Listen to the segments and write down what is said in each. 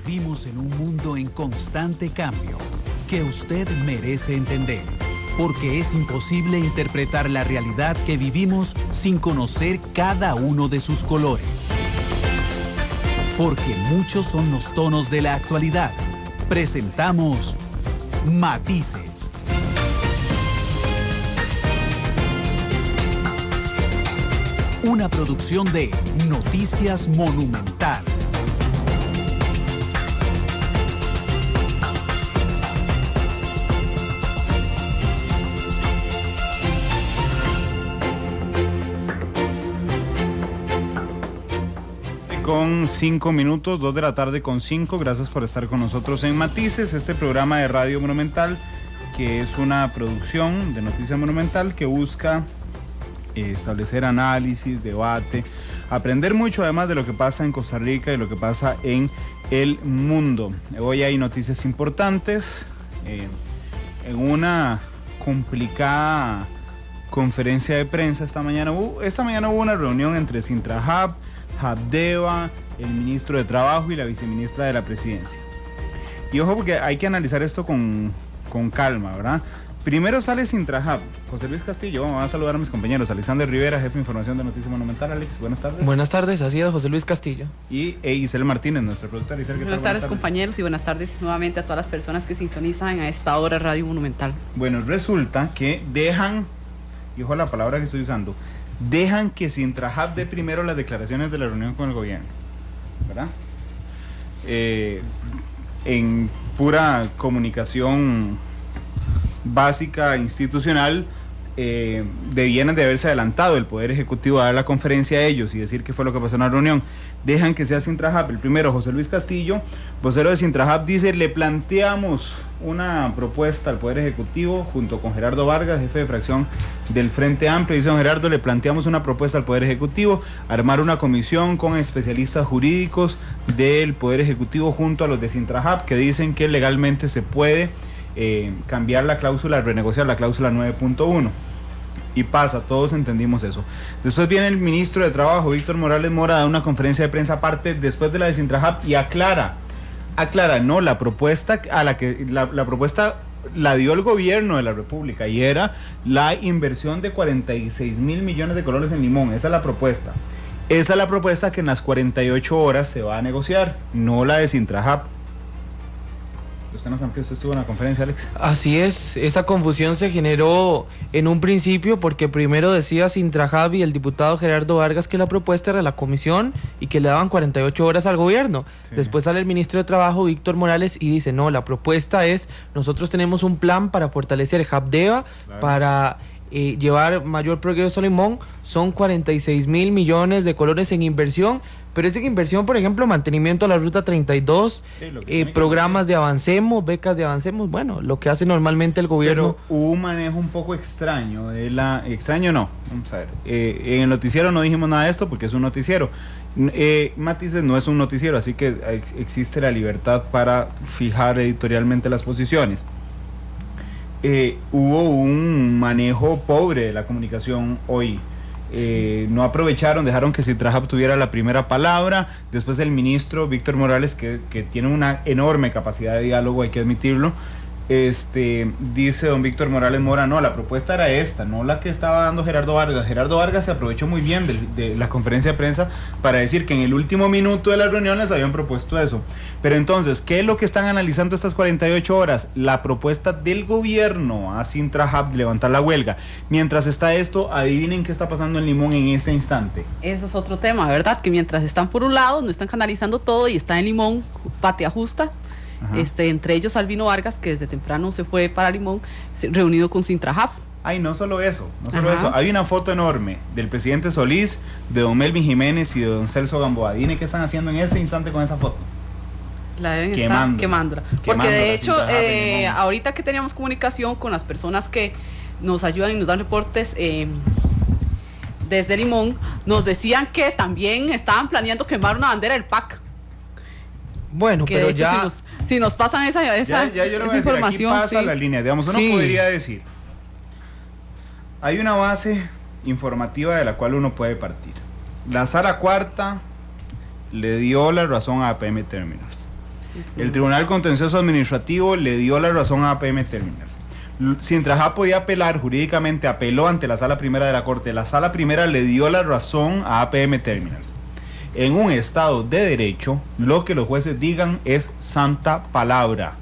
Vivimos en un mundo en constante cambio que usted merece entender, porque es imposible interpretar la realidad que vivimos sin conocer cada uno de sus colores. Porque muchos son los tonos de la actualidad. Presentamos Matices. Una producción de Noticias Monumental. Con 5 minutos, 2 de la tarde con 5. Gracias por estar con nosotros en Matices, este programa de Radio Monumental, que es una producción de Noticias Monumental que busca establecer análisis, debate, aprender mucho además de lo que pasa en Costa Rica y lo que pasa en el mundo. Hoy hay noticias importantes. En una complicada conferencia de prensa esta mañana hubo una reunión entre Sintrahab, Habdeba, el ministro de Trabajo y la viceministra de la Presidencia. Y ojo, porque hay que analizar esto con calma, ¿verdad? Primero sale Sintrahab, José Luis Castillo. Vamos a saludar a mis compañeros. Alexander Rivera, jefe de información de Noticias Monumental. Alex, buenas tardes. Buenas tardes, así es, José Luis Castillo. Y Isel Martínez, nuestra productora. Isel, ¿qué tal? Buenas tardes, compañeros, y buenas tardes nuevamente a todas las personas que sintonizan a esta hora Radio Monumental. Bueno, resulta que dejan, y ojo la palabra que estoy usando, dejan que Sintrahab dé primero las declaraciones de la reunión con el gobierno, ¿verdad? En pura comunicación básica institucional, debieran de haberse adelantado el Poder Ejecutivo a dar la conferencia a ellos y decir qué fue lo que pasó en la reunión. Dejan que sea Sintrahab. El primero, José Luis Castillo, vocero de Sintrahab, dice: le planteamos una propuesta al Poder Ejecutivo junto con Gerardo Vargas, jefe de fracción del Frente Amplio. Dice don Gerardo: le planteamos una propuesta al Poder Ejecutivo, armar una comisión con especialistas jurídicos del Poder Ejecutivo junto a los de Sintrahab, que dicen que legalmente se puede cambiar la cláusula, renegociar la cláusula 9.1. Y pasa, todos entendimos eso. Después viene el ministro de Trabajo, Víctor Morales Mora, da una conferencia de prensa aparte después de la de Sintrahab y aclara, no, la propuesta la propuesta la dio el gobierno de la República y era la inversión de 46 mil millones de colones en Limón. Esa es la propuesta. Esa es la propuesta que en las 48 horas se va a negociar, no la de Sintrahab. Usted nos amplió, usted estuvo en la conferencia, Alex. Así es, esa confusión se generó en un principio porque primero decía Sintrahab y el diputado Gerardo Vargas que la propuesta era la comisión y que le daban 48 horas al gobierno. Sí. Después sale el ministro de Trabajo, Víctor Morales, y dice: no, la propuesta es, nosotros tenemos un plan para fortalecer Habdeba, claro, para llevar mayor progreso a Limón. Son 46 mil millones de colones en inversión. Pero es de inversión, por ejemplo, mantenimiento a la ruta 32, sí, programas de Avancemos, becas de Avancemos, bueno, lo que hace normalmente el gobierno. Pero hubo un manejo un poco extraño, extraño no, vamos a ver, en el noticiero no dijimos nada de esto porque es un noticiero, Matices no es un noticiero, así que existe la libertad para fijar editorialmente las posiciones. Hubo un manejo pobre de la comunicación hoy. No aprovecharon, dejaron que Sintrahab tuviera la primera palabra. Después el ministro Víctor Morales, que tiene una enorme capacidad de diálogo, hay que admitirlo, dice don Víctor Morales Mora: no, la propuesta era esta, no la que estaba dando Gerardo Vargas. Gerardo Vargas se aprovechó muy bien de la conferencia de prensa para decir que en el último minuto de la reunión les habían propuesto eso. Pero entonces, ¿qué es lo que están analizando estas 48 horas? La propuesta del gobierno a Sintrahab de levantar la huelga. Mientras está esto, adivinen qué está pasando en Limón en este instante. Eso es otro tema, ¿verdad? Que mientras están por un lado, no están canalizando todo y está en Limón, patria justa. Entre ellos Albino Vargas, que desde temprano se fue para Limón, reunido con Sintrahab. Ay, no solo eso. Hay una foto enorme del presidente Solís, de don Melvin Jiménez y de don Celso Gamboa. Dime qué están haciendo en ese instante con esa foto. La deben estar quemándola. Porque de hecho, ahorita que teníamos comunicación con las personas que nos ayudan y nos dan reportes desde Limón, nos decían que también estaban planeando quemar una bandera del PAC. Bueno, que pero de hecho, ya... si nos pasan esa yo le voy a decir, información, aquí pasa, sí, la línea. Digamos, uno podría decir, hay una base informativa de la cual uno puede partir. La Sala Cuarta le dio la razón a APM Terminals. El Tribunal Contencioso Administrativo le dio la razón a APM Terminals. Sintrajá podía apelar, jurídicamente apeló ante la Sala Primera de la Corte. La Sala Primera le dio la razón a APM Terminals. En un Estado de Derecho, lo que los jueces digan es santa palabra.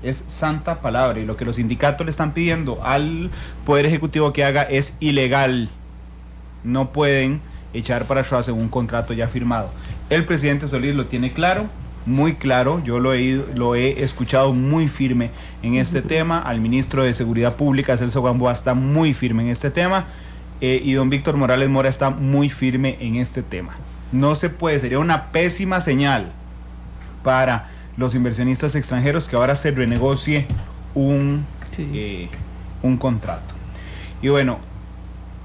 Es santa palabra. Y lo que los sindicatos le están pidiendo al Poder Ejecutivo que haga es ilegal. No pueden echar para atrás en un contrato ya firmado. El presidente Solís lo tiene claro, muy claro. Yo lo he escuchado muy firme en este tema. Al ministro de Seguridad Pública, Celso Gamboa, está muy firme en este tema. Y don Víctor Morales Mora está muy firme en este tema. No se puede, sería una pésima señal para los inversionistas extranjeros que ahora se renegocie un contrato. Y bueno,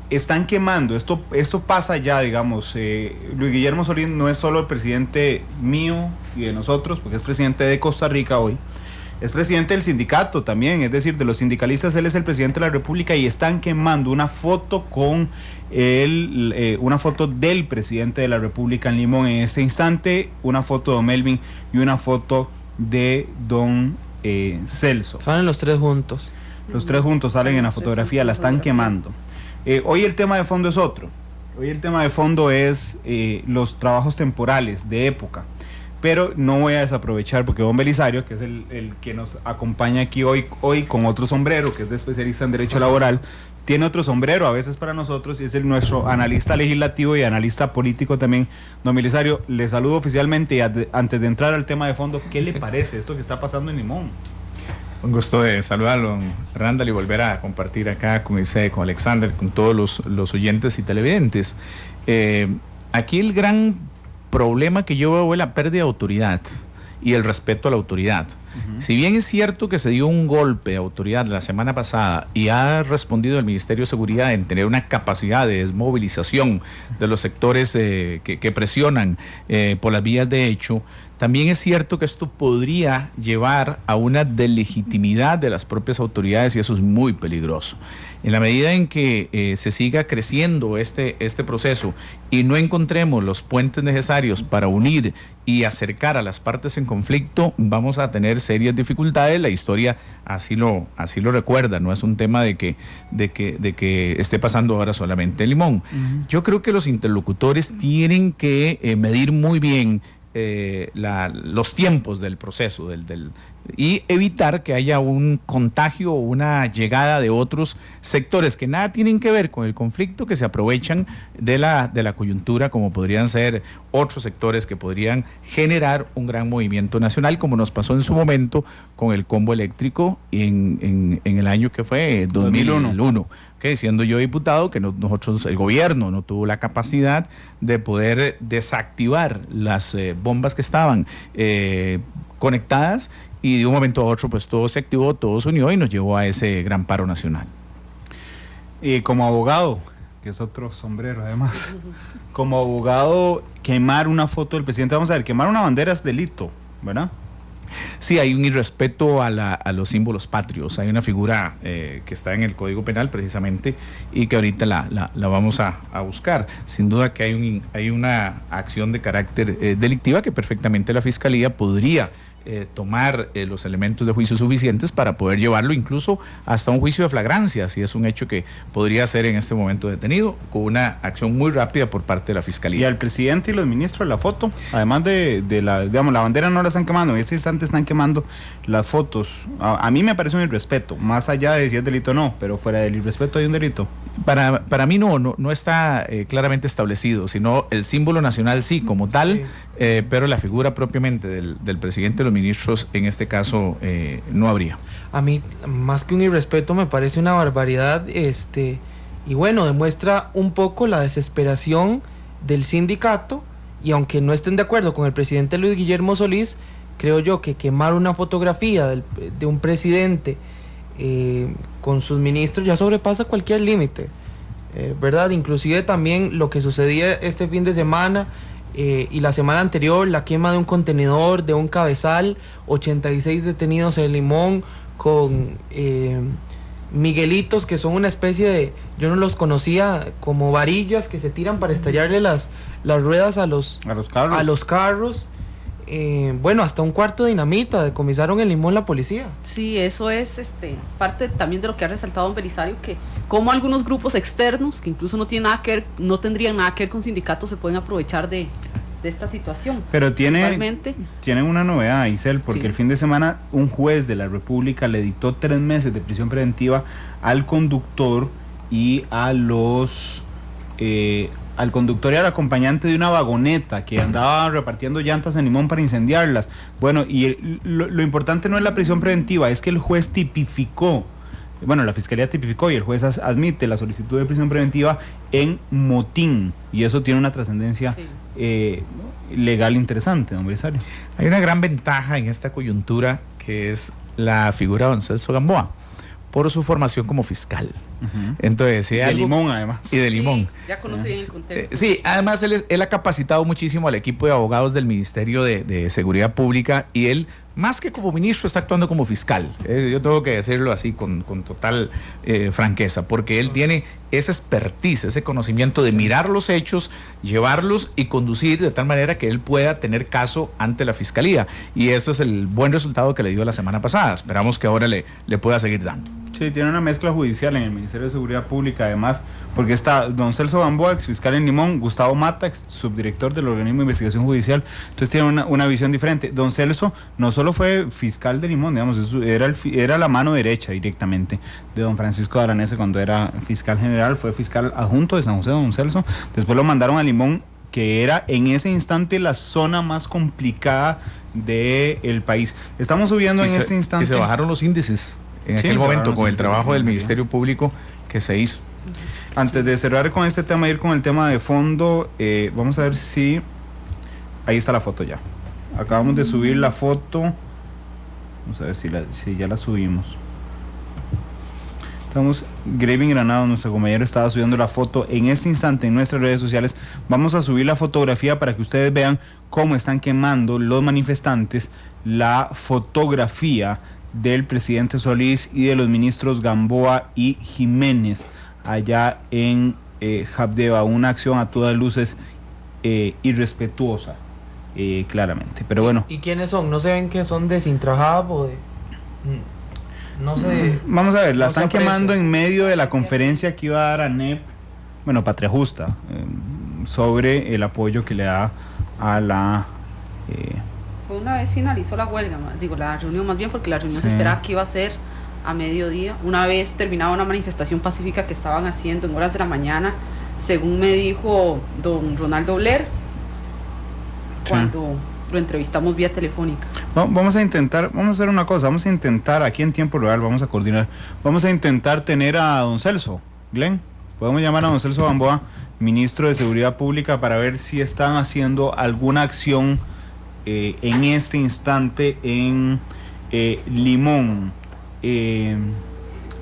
están quemando, esto pasa ya, digamos. Luis Guillermo Solís no es solo el presidente mío y de nosotros, porque es presidente de Costa Rica hoy. Es presidente del sindicato también, es decir, de los sindicalistas. Él es el presidente de la República y están quemando una foto con una foto del presidente de la República en Limón en este instante, una foto de don Melvin y una foto de don Celso. Salen los tres juntos. Los tres juntos salen en la fotografía, la están quemando. Hoy el tema de fondo es otro. Hoy el tema de fondo es los trabajos temporales de época. Pero no voy a desaprovechar porque don Belisario, que es el que nos acompaña aquí hoy con otro sombrero, que es de especialista en Derecho Laboral, tiene otro sombrero a veces para nosotros, y es nuestro analista legislativo y analista político también. Don Belisario, le saludo oficialmente y antes de entrar al tema de fondo, ¿qué le parece esto que está pasando en Limón? Un gusto de saludarlo, Randall, y volver a compartir acá con Alexander, con todos los oyentes y televidentes. Aquí el gran problema que yo veo es la pérdida de autoridad y el respeto a la autoridad. Si bien es cierto que se dio un golpe de autoridad la semana pasada y ha respondido el Ministerio de Seguridad en tener una capacidad de desmovilización de los sectores que presionan por las vías de hecho, también es cierto que esto podría llevar a una delegitimidad de las propias autoridades, y eso es muy peligroso. En la medida en que se siga creciendo este proceso y no encontremos los puentes necesarios para unir y acercar a las partes en conflicto, vamos a tener serias dificultades. La historia así lo recuerda, no es un tema de que esté pasando ahora solamente en Limón. Yo creo que los interlocutores tienen que medir muy bien los tiempos del proceso y evitar que haya un contagio o una llegada de otros sectores que nada tienen que ver con el conflicto, que se aprovechan de la coyuntura, como podrían ser otros sectores que podrían generar un gran movimiento nacional, como nos pasó en su momento con el combo eléctrico en el año que fue 2001. Siendo yo diputado, que nosotros, el gobierno no tuvo la capacidad de poder desactivar las bombas que estaban conectadas, y de un momento a otro pues todo se activó, todo se unió y nos llevó a ese gran paro nacional. Y como abogado, que es otro sombrero además, como abogado, quemar una foto del presidente, vamos a ver, quemar una bandera es delito, ¿verdad? Sí, hay un irrespeto a los símbolos patrios. Hay una figura que está en el Código Penal precisamente, y que ahorita la vamos a buscar. Sin duda que hay una acción de carácter delictiva que perfectamente la Fiscalía podría tomar los elementos de juicio suficientes para poder llevarlo incluso hasta un juicio de flagrancia, si es un hecho que podría ser en este momento detenido, con una acción muy rápida por parte de la Fiscalía. Y al presidente y los ministros la foto, además de la bandera no la están quemando, en este instante están quemando las fotos. A mí me parece un irrespeto, más allá de si es delito o no, pero fuera del irrespeto hay un delito. Para mí no está claramente establecido, sino el símbolo nacional sí, como tal, pero la figura propiamente del presidente de los ministros, en este caso, no habría. A mí, más que un irrespeto, me parece una barbaridad, y bueno, demuestra un poco la desesperación del sindicato, y aunque no estén de acuerdo con el presidente Luis Guillermo Solís, creo yo que quemar una fotografía de un presidente con sus ministros ya sobrepasa cualquier límite, ¿verdad? Inclusive también lo que sucedía este fin de semana y la semana anterior, la quema de un contenedor, de un cabezal, 86 detenidos en Limón con miguelitos, que son una especie de, yo no los conocía, como varillas que se tiran para estallarle las ruedas a los carros. bueno, hasta un cuarto de dinamita decomisaron en Limón la policía. Sí, eso es parte también de lo que ha resaltado don Belisario, que como algunos grupos externos, que incluso no tendrían nada que ver con sindicatos, se pueden aprovechar de esta situación. Pero tiene una novedad, Isel, porque sí. El fin de semana un juez de la República le dictó 3 meses de prisión preventiva al conductor y al conductor y al acompañante de una vagoneta que andaba repartiendo llantas en Limón para incendiarlas. Bueno, y lo importante no es la prisión preventiva, es que el juez tipificó, la fiscalía tipificó y el juez admite la solicitud de prisión preventiva en motín, y eso tiene una trascendencia legal interesante, don Belisario. Hay una gran ventaja en esta coyuntura, que es la figura de don Celso Gamboa, por su formación como fiscal. Entonces, de Limón, además. Y de Limón. Sí, ya conocí bien el contexto. Sí, además él ha capacitado muchísimo al equipo de abogados del Ministerio de Seguridad Pública, y él, más que como ministro, está actuando como fiscal. Yo tengo que decirlo así con total franqueza, porque él tiene esa expertise, ese conocimiento de mirar los hechos, llevarlos y conducir de tal manera que él pueda tener caso ante la fiscalía. Y eso es el buen resultado que le dio la semana pasada. Esperamos que ahora le pueda seguir dando. Sí, tiene una mezcla judicial en el Ministerio de Seguridad Pública, además, porque está don Celso Gamboa, ex fiscal en Limón, Gustavo Mata, ex subdirector del organismo de investigación judicial. Entonces tiene una visión diferente. Don Celso no solo fue fiscal de Limón, digamos, era la mano derecha directamente de don Francisco Aranese cuando era fiscal general, fue fiscal adjunto de San José, don Celso. Después lo mandaron a Limón, que era en ese instante la zona más complicada del país. Estamos subiendo este instante. Y se bajaron los índices en aquel momento con el trabajo del Ministerio Público que se hizo. Antes de cerrar con este tema, ir con el tema de fondo, vamos a ver si... Ahí está la foto ya. Acabamos de subir la foto. Vamos a ver si ya la subimos. Graving Granado, nuestro compañero, estaba subiendo la foto en este instante en nuestras redes sociales. Vamos a subir la fotografía para que ustedes vean cómo están quemando los manifestantes la fotografía del presidente Solís y de los ministros Gamboa y Jiménez allá en Jabdeba. Una acción a todas luces irrespetuosa, claramente. Pero bueno. ¿Y quiénes son? ¿No se ven que son de Sintrajab o de...? No sé. Vamos a ver, la están quemando en medio de la conferencia que iba a dar ANEP, Patria Justa, sobre el apoyo que le da a la... Fue una vez finalizó la huelga, la reunión más bien, porque la reunión se esperaba que iba a ser a mediodía. Una vez terminaba una manifestación pacífica que estaban haciendo en horas de la mañana, según me dijo don Ronaldo Blair, cuando lo entrevistamos vía telefónica. Vamos a hacer una cosa, vamos a intentar aquí en tiempo real, vamos a coordinar, vamos a intentar tener a don Celso, Glenn, podemos llamar a don Celso Gamboa, ministro de Seguridad Pública, para ver si están haciendo alguna acción en este instante en Limón,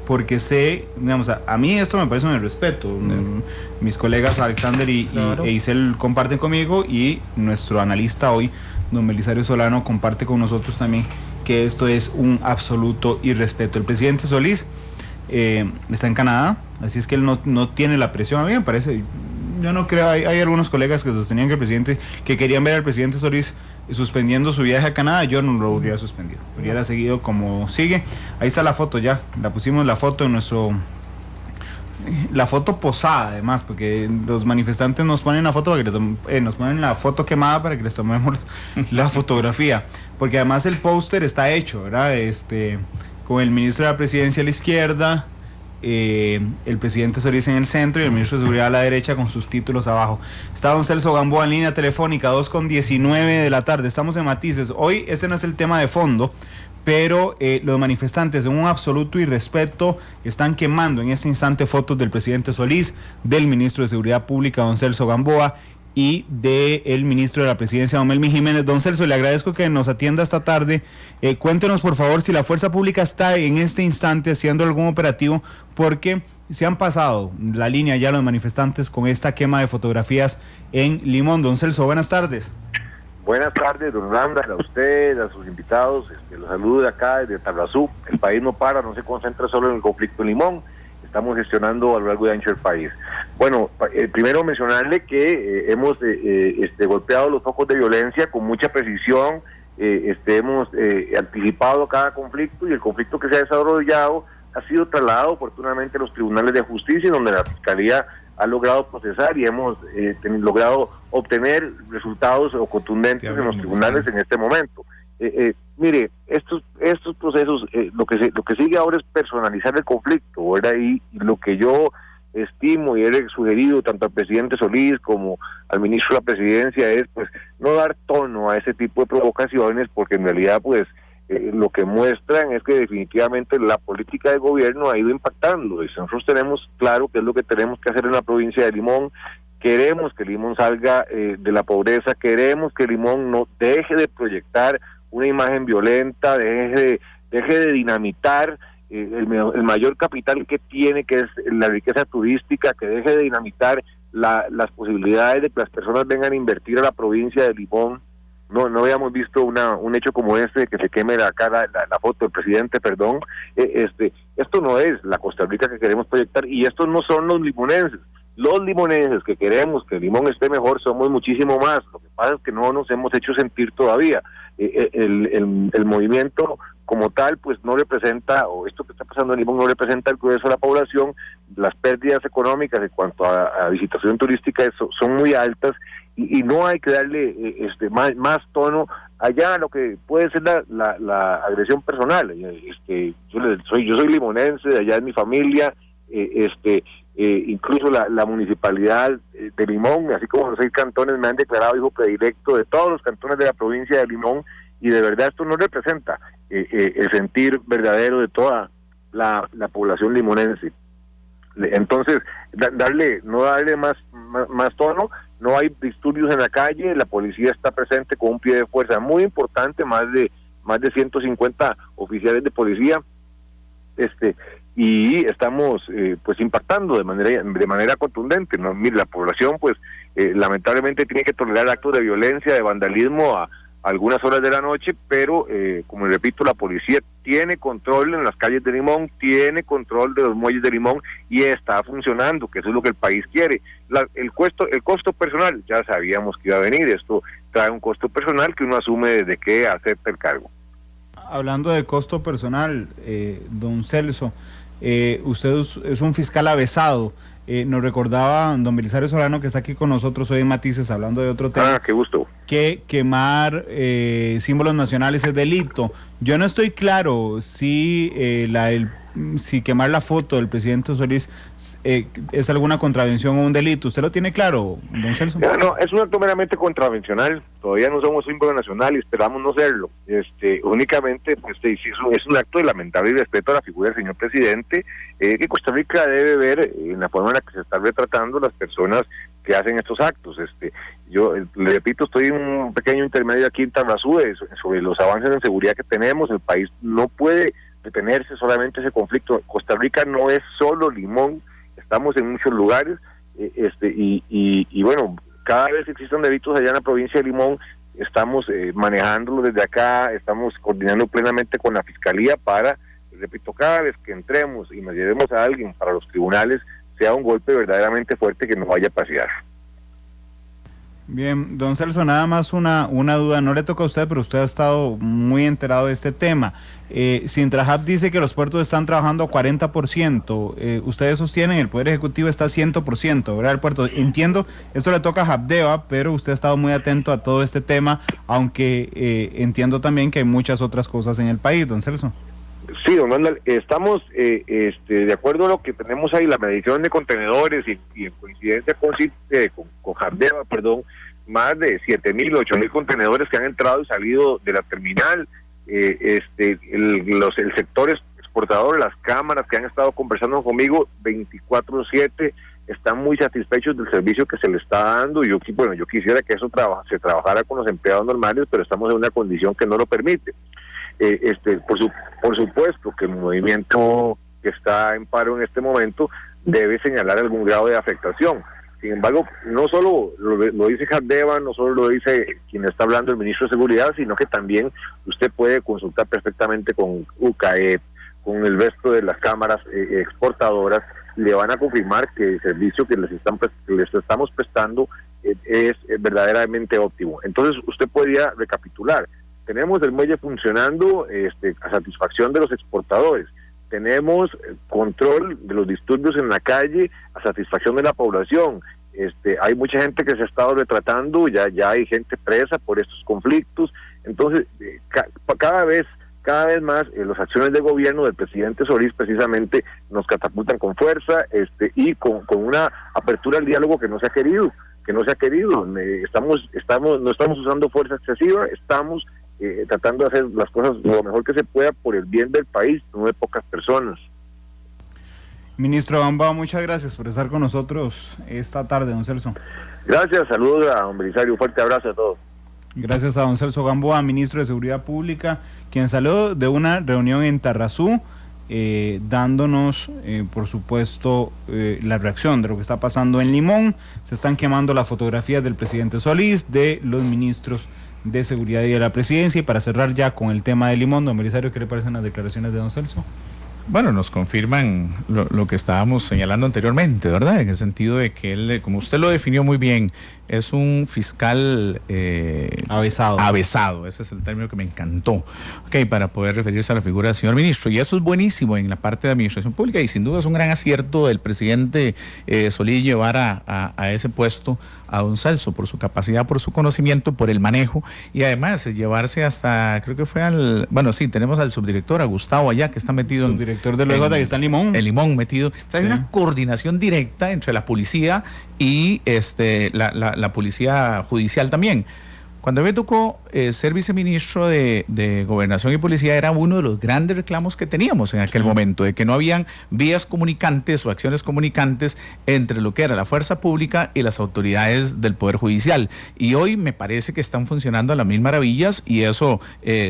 porque sé, digamos, a mí esto me parece un respeto. Mis colegas Alexander e Isel comparten conmigo, y nuestro analista hoy, don Belisario Solano, comparte con nosotros también que esto es un absoluto irrespeto. El presidente Solís está en Canadá, así es que él no tiene la presión. A mí me parece, yo no creo, hay algunos colegas que sostenían que querían ver al presidente Solís suspendiendo su viaje a Canadá. Yo no lo hubiera suspendido, hubiera seguido como sigue. Ahí está la foto, ya la pusimos, la foto en la foto posada, además, porque los manifestantes nos ponen la foto para que nos ponen la foto quemada para que les tomemos la fotografía, porque además el póster está hecho, ¿verdad? Con el ministro de la Presidencia a la izquierda, el presidente Solís en el centro y el ministro de Seguridad a la derecha con sus títulos abajo. Está don Celso Gamboa en línea telefónica, 2:19 de la tarde. Estamos en Matices. Hoy ese no es el tema de fondo, pero los manifestantes, en un absoluto irrespeto, están quemando en este instante fotos del presidente Solís, del ministro de Seguridad Pública, don Celso Gamboa, y del ministro de la Presidencia, don Melvin Jiménez. Don Celso, le agradezco que nos atienda esta tarde. Cuéntenos, por favor, si la Fuerza Pública está en este instante haciendo algún operativo, porque se han pasado la línea ya los manifestantes con esta quema de fotografías en Limón. Don Celso, buenas tardes. Buenas tardes, don Randall, a usted, a sus invitados. Los saludo de acá, desde Tarrazú. El país no para, no se concentra solo en el conflicto en Limón. Estamos gestionando a lo largo y ancho del país. Bueno, primero mencionarle que hemos golpeado los focos de violencia con mucha precisión, hemos anticipado cada conflicto, y el conflicto que se ha desarrollado ha sido trasladado oportunamente a los tribunales de justicia, donde la Fiscalía ha logrado procesar y hemos logrado obtener resultados contundentes en los tribunales en este momento. Mire, estos procesos, lo que sigue ahora es personalizar el conflicto, ¿verdad? Y lo que yo estimo y he sugerido tanto al presidente Solís como al ministro de la Presidencia es, pues, no dar tono a ese tipo de provocaciones, porque en realidad, pues, lo que muestran es que definitivamente la política de gobierno ha ido impactando. Y nosotros tenemos claro qué es lo que tenemos que hacer en la provincia de Limón. Queremos que Limón salga de la pobreza, queremos que Limón no deje de proyectar una imagen violenta, deje de dinamitar el mayor capital que tiene, que es la riqueza turística, que deje de dinamitar las posibilidades de que las personas vengan a invertir a la provincia de Limón. No habíamos visto un hecho como este, que se queme la foto del presidente, perdón. Esto no es la Costa Rica que queremos proyectar, y estos no son los limonenses. Los limonenses que queremos que Limón esté mejor somos muchísimo más. Lo que pasa es que no nos hemos hecho sentir todavía. El movimiento como tal, pues no representa, o esto que está pasando en Limón no representa el grueso de la población. Las pérdidas económicas en cuanto a visitación turística son muy altas, y no hay que darle más tono allá a lo que puede ser la agresión personal. Yo soy limonense, de allá es mi familia, incluso la municipalidad de Limón, así como los 6 cantones, me han declarado hijo predilecto de todos los cantones de la provincia de Limón, y de verdad esto no representa el sentir verdadero de toda la población limonense. Entonces, no darle más tono. No hay disturbios en la calle, la policía está presente con un pie de fuerza muy importante, más de 150 oficiales de policía, y estamos pues impactando de manera contundente, ¿no? Mire, la población pues lamentablemente tiene que tolerar actos de violencia, de vandalismo a algunas horas de la noche, pero como repito, la policía tiene control en las calles de Limón, tiene control de los muelles de Limón, y está funcionando, que eso es lo que el país quiere. El costo personal, ya sabíamos que iba a venir, esto trae un costo personal que uno asume desde que acepta el cargo. Hablando de costo personal, don Celso, usted es un fiscal avesado. Nos recordaba don Belisario Solano, que está aquí con nosotros hoy en Matices, hablando de otro tema. Qué gusto. Que quemar símbolos nacionales es delito. Yo no estoy claro si quemar la foto del presidente Solís es alguna contravención o un delito. ¿Usted lo tiene claro, don Celso? No, es un acto meramente contravencional. Todavía no somos símbolo nacional y esperamos no serlo. Únicamente, pues, es un acto de lamentable irrespeto a la figura del señor presidente, que Costa Rica debe ver en la forma en la que se están retratando las personas que hacen estos actos. Yo le repito, estoy en un pequeño intermedio aquí en Tabrazú sobre los avances en seguridad que tenemos. El país no puede detenerse solamente ese conflicto. Costa Rica no es solo Limón, estamos en muchos lugares, y bueno, cada vez que existan delitos allá en la provincia de Limón, estamos manejándolo desde acá, estamos coordinando plenamente con la Fiscalía para, repito, cada vez que entremos y nos llevemos a alguien para los tribunales, sea un golpe verdaderamente fuerte que no vaya a pasear. Bien, don Celso, nada más una duda, no le toca a usted, pero usted ha estado muy enterado de este tema. Sintrahab dice que los puertos están trabajando a 40%, ustedes sostienen el Poder Ejecutivo está a 100%, ¿verdad? El puerto, entiendo, esto le toca a Habdeba, pero usted ha estado muy atento a todo este tema, aunque entiendo también que hay muchas otras cosas en el país, don Celso. Sí, don Randall, estamos de acuerdo a lo que tenemos ahí, la medición de contenedores, y en coincidencia con Habdeba, más de 7,000, 8,000 contenedores que han entrado y salido de la terminal. El sector exportador, las cámaras que han estado conversando conmigo 24/7, están muy satisfechos del servicio que se le está dando. Yo quisiera que eso se trabajara con los empleados normales, pero estamos en una condición que no lo permite. Por supuesto que el movimiento que está en paro en este momento debe señalar algún grado de afectación. Sin embargo, no solo lo dice Habdeba, no solo lo dice quien está hablando, el ministro de Seguridad, sino que también usted puede consultar perfectamente con UCAEP, con el resto de las cámaras exportadoras, le van a confirmar que el servicio que les estamos prestando es verdaderamente óptimo. Entonces usted podría recapitular. Tenemos el muelle funcionando a satisfacción de los exportadores. Tenemos control de los disturbios en la calle a satisfacción de la población. Hay mucha gente que se ha estado retratando, ya hay gente presa por estos conflictos. Entonces, cada vez más las acciones de gobierno del presidente Solís precisamente nos catapultan con fuerza y con una apertura al diálogo que no se ha querido. No estamos usando fuerza excesiva, estamos tratando de hacer las cosas lo mejor que se pueda por el bien del país, no de pocas personas. Ministro Gamboa, muchas gracias por estar con nosotros esta tarde, don Celso. Gracias, saludos a don Belisario, un fuerte abrazo a todos. Gracias a don Celso Gamboa, ministro de Seguridad Pública, quien salió de una reunión en Tarrazú, dándonos, por supuesto, la reacción de lo que está pasando en Limón. Se están quemando las fotografías del presidente Solís, de los ministros de Seguridad y de la Presidencia. Y para cerrar ya con el tema de Limón, don Belisario, ¿qué le parecen las declaraciones de don Celso? Bueno, nos confirman lo que estábamos señalando anteriormente, ¿verdad? En el sentido de que él, como usted lo definió muy bien, es un fiscal avesado, ese es el término que me encantó, para poder referirse a la figura del señor ministro, y eso es buenísimo en la parte de administración pública, y sin duda es un gran acierto del presidente Solís llevar a ese puesto a don Celso, por su capacidad, por su conocimiento, por el manejo, y además llevarse hasta, creo que fue tenemos al subdirector, a Gustavo allá, que está metido subdirector de luego de que está en Limón. El Limón metido. O sea, hay una coordinación directa entre la policía y la policía judicial también. Cuando me tocó ser viceministro de Gobernación y Policía, era uno de los grandes reclamos que teníamos en aquel momento, de que no habían vías comunicantes o acciones comunicantes entre lo que era la fuerza pública y las autoridades del Poder Judicial. Y hoy me parece que están funcionando a las mil maravillas, y eso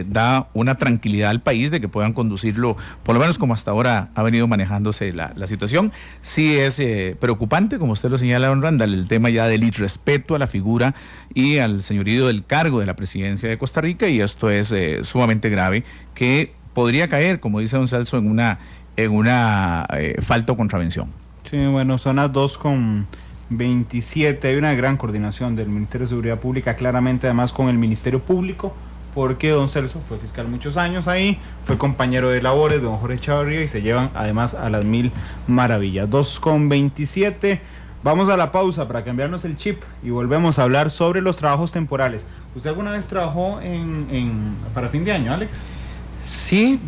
da una tranquilidad al país de que puedan conducirlo, por lo menos como hasta ahora ha venido manejándose la situación. Sí es preocupante, como usted lo señala, don Randall, el tema ya del irrespeto a la figura y al señorío del cargo de la presidencia de Costa Rica, y esto es sumamente grave, que podría caer, como dice don Celso, en una falta o contravención. Sí, bueno, son las 2:27, hay una gran coordinación del Ministerio de Seguridad Pública, claramente además con el Ministerio Público, porque don Celso fue fiscal muchos años ahí, fue compañero de labores de don Jorge Chavarría, y se llevan además a las mil maravillas. 2:27. Vamos a la pausa para cambiarnos el chip y volvemos a hablar sobre los trabajos temporales. ¿Usted alguna vez trabajó para fin de año, Alex? Sí,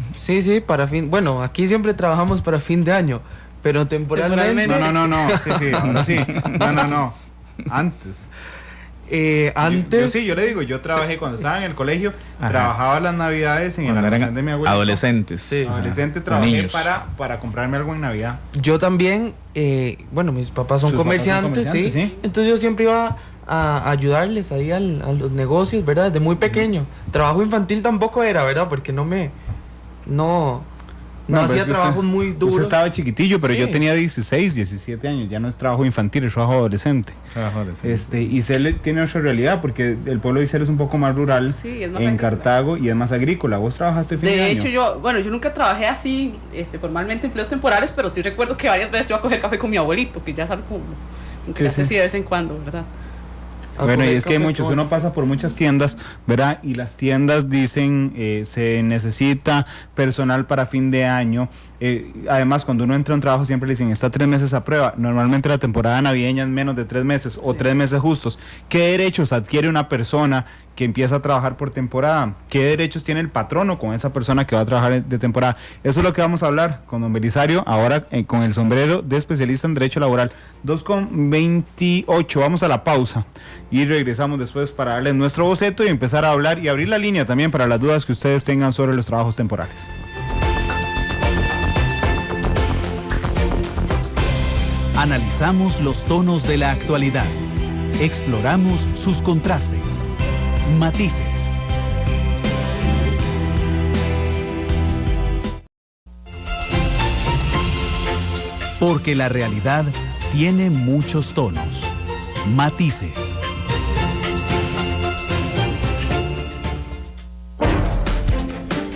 para fin. Bueno, aquí siempre trabajamos para fin de año, pero temporalmente. No, sí, ahora sí. No. Antes. Antes. Yo le digo, yo trabajé cuando estaba en el colegio, trabajaba las navidades en el almacén de mi abuelo. Adolescentes. Sí. Adolescente, trabajé para comprarme algo en Navidad. Yo también, mis papás son comerciantes, sí. Entonces yo siempre iba a ayudarles ahí a los negocios, ¿verdad? Desde muy pequeño. Trabajo infantil tampoco era, ¿verdad? Porque no hacía trabajos muy duros. Usted estaba chiquitillo, pero yo tenía 16, 17 años. Ya no es trabajo infantil, es trabajo adolescente. Y Cele tiene otra realidad, porque el pueblo de Cele es un poco más rural, en Cartago, y es más agrícola. ¿Vos trabajaste fin de año? De hecho, yo nunca trabajé así, formalmente empleos temporales, pero sí recuerdo que varias veces iba a coger café con mi abuelito, que ya sabe cómo, aunque no sé si de vez en cuando, ¿verdad? Bueno, y es que hay muchos, uno pasa por muchas tiendas, ¿verdad? Y las tiendas dicen, se necesita personal para fin de año. Además, cuando uno entra a un trabajo siempre le dicen, está 3 meses a prueba. Normalmente la temporada navideña es menos de 3 meses o 3 meses justos. ¿Qué derechos adquiere una persona que empieza a trabajar por temporada? ¿Qué derechos tiene el patrono con esa persona que va a trabajar de temporada? Eso es lo que vamos a hablar con don Belisario, ahora con el sombrero de especialista en Derecho Laboral. 2:28, vamos a la pausa y regresamos después para darles nuestro boceto y empezar a hablar y abrir la línea también para las dudas que ustedes tengan sobre los trabajos temporales. Analizamos los tonos de la actualidad. Exploramos sus contrastes, matices. Porque la realidad tiene muchos tonos, matices.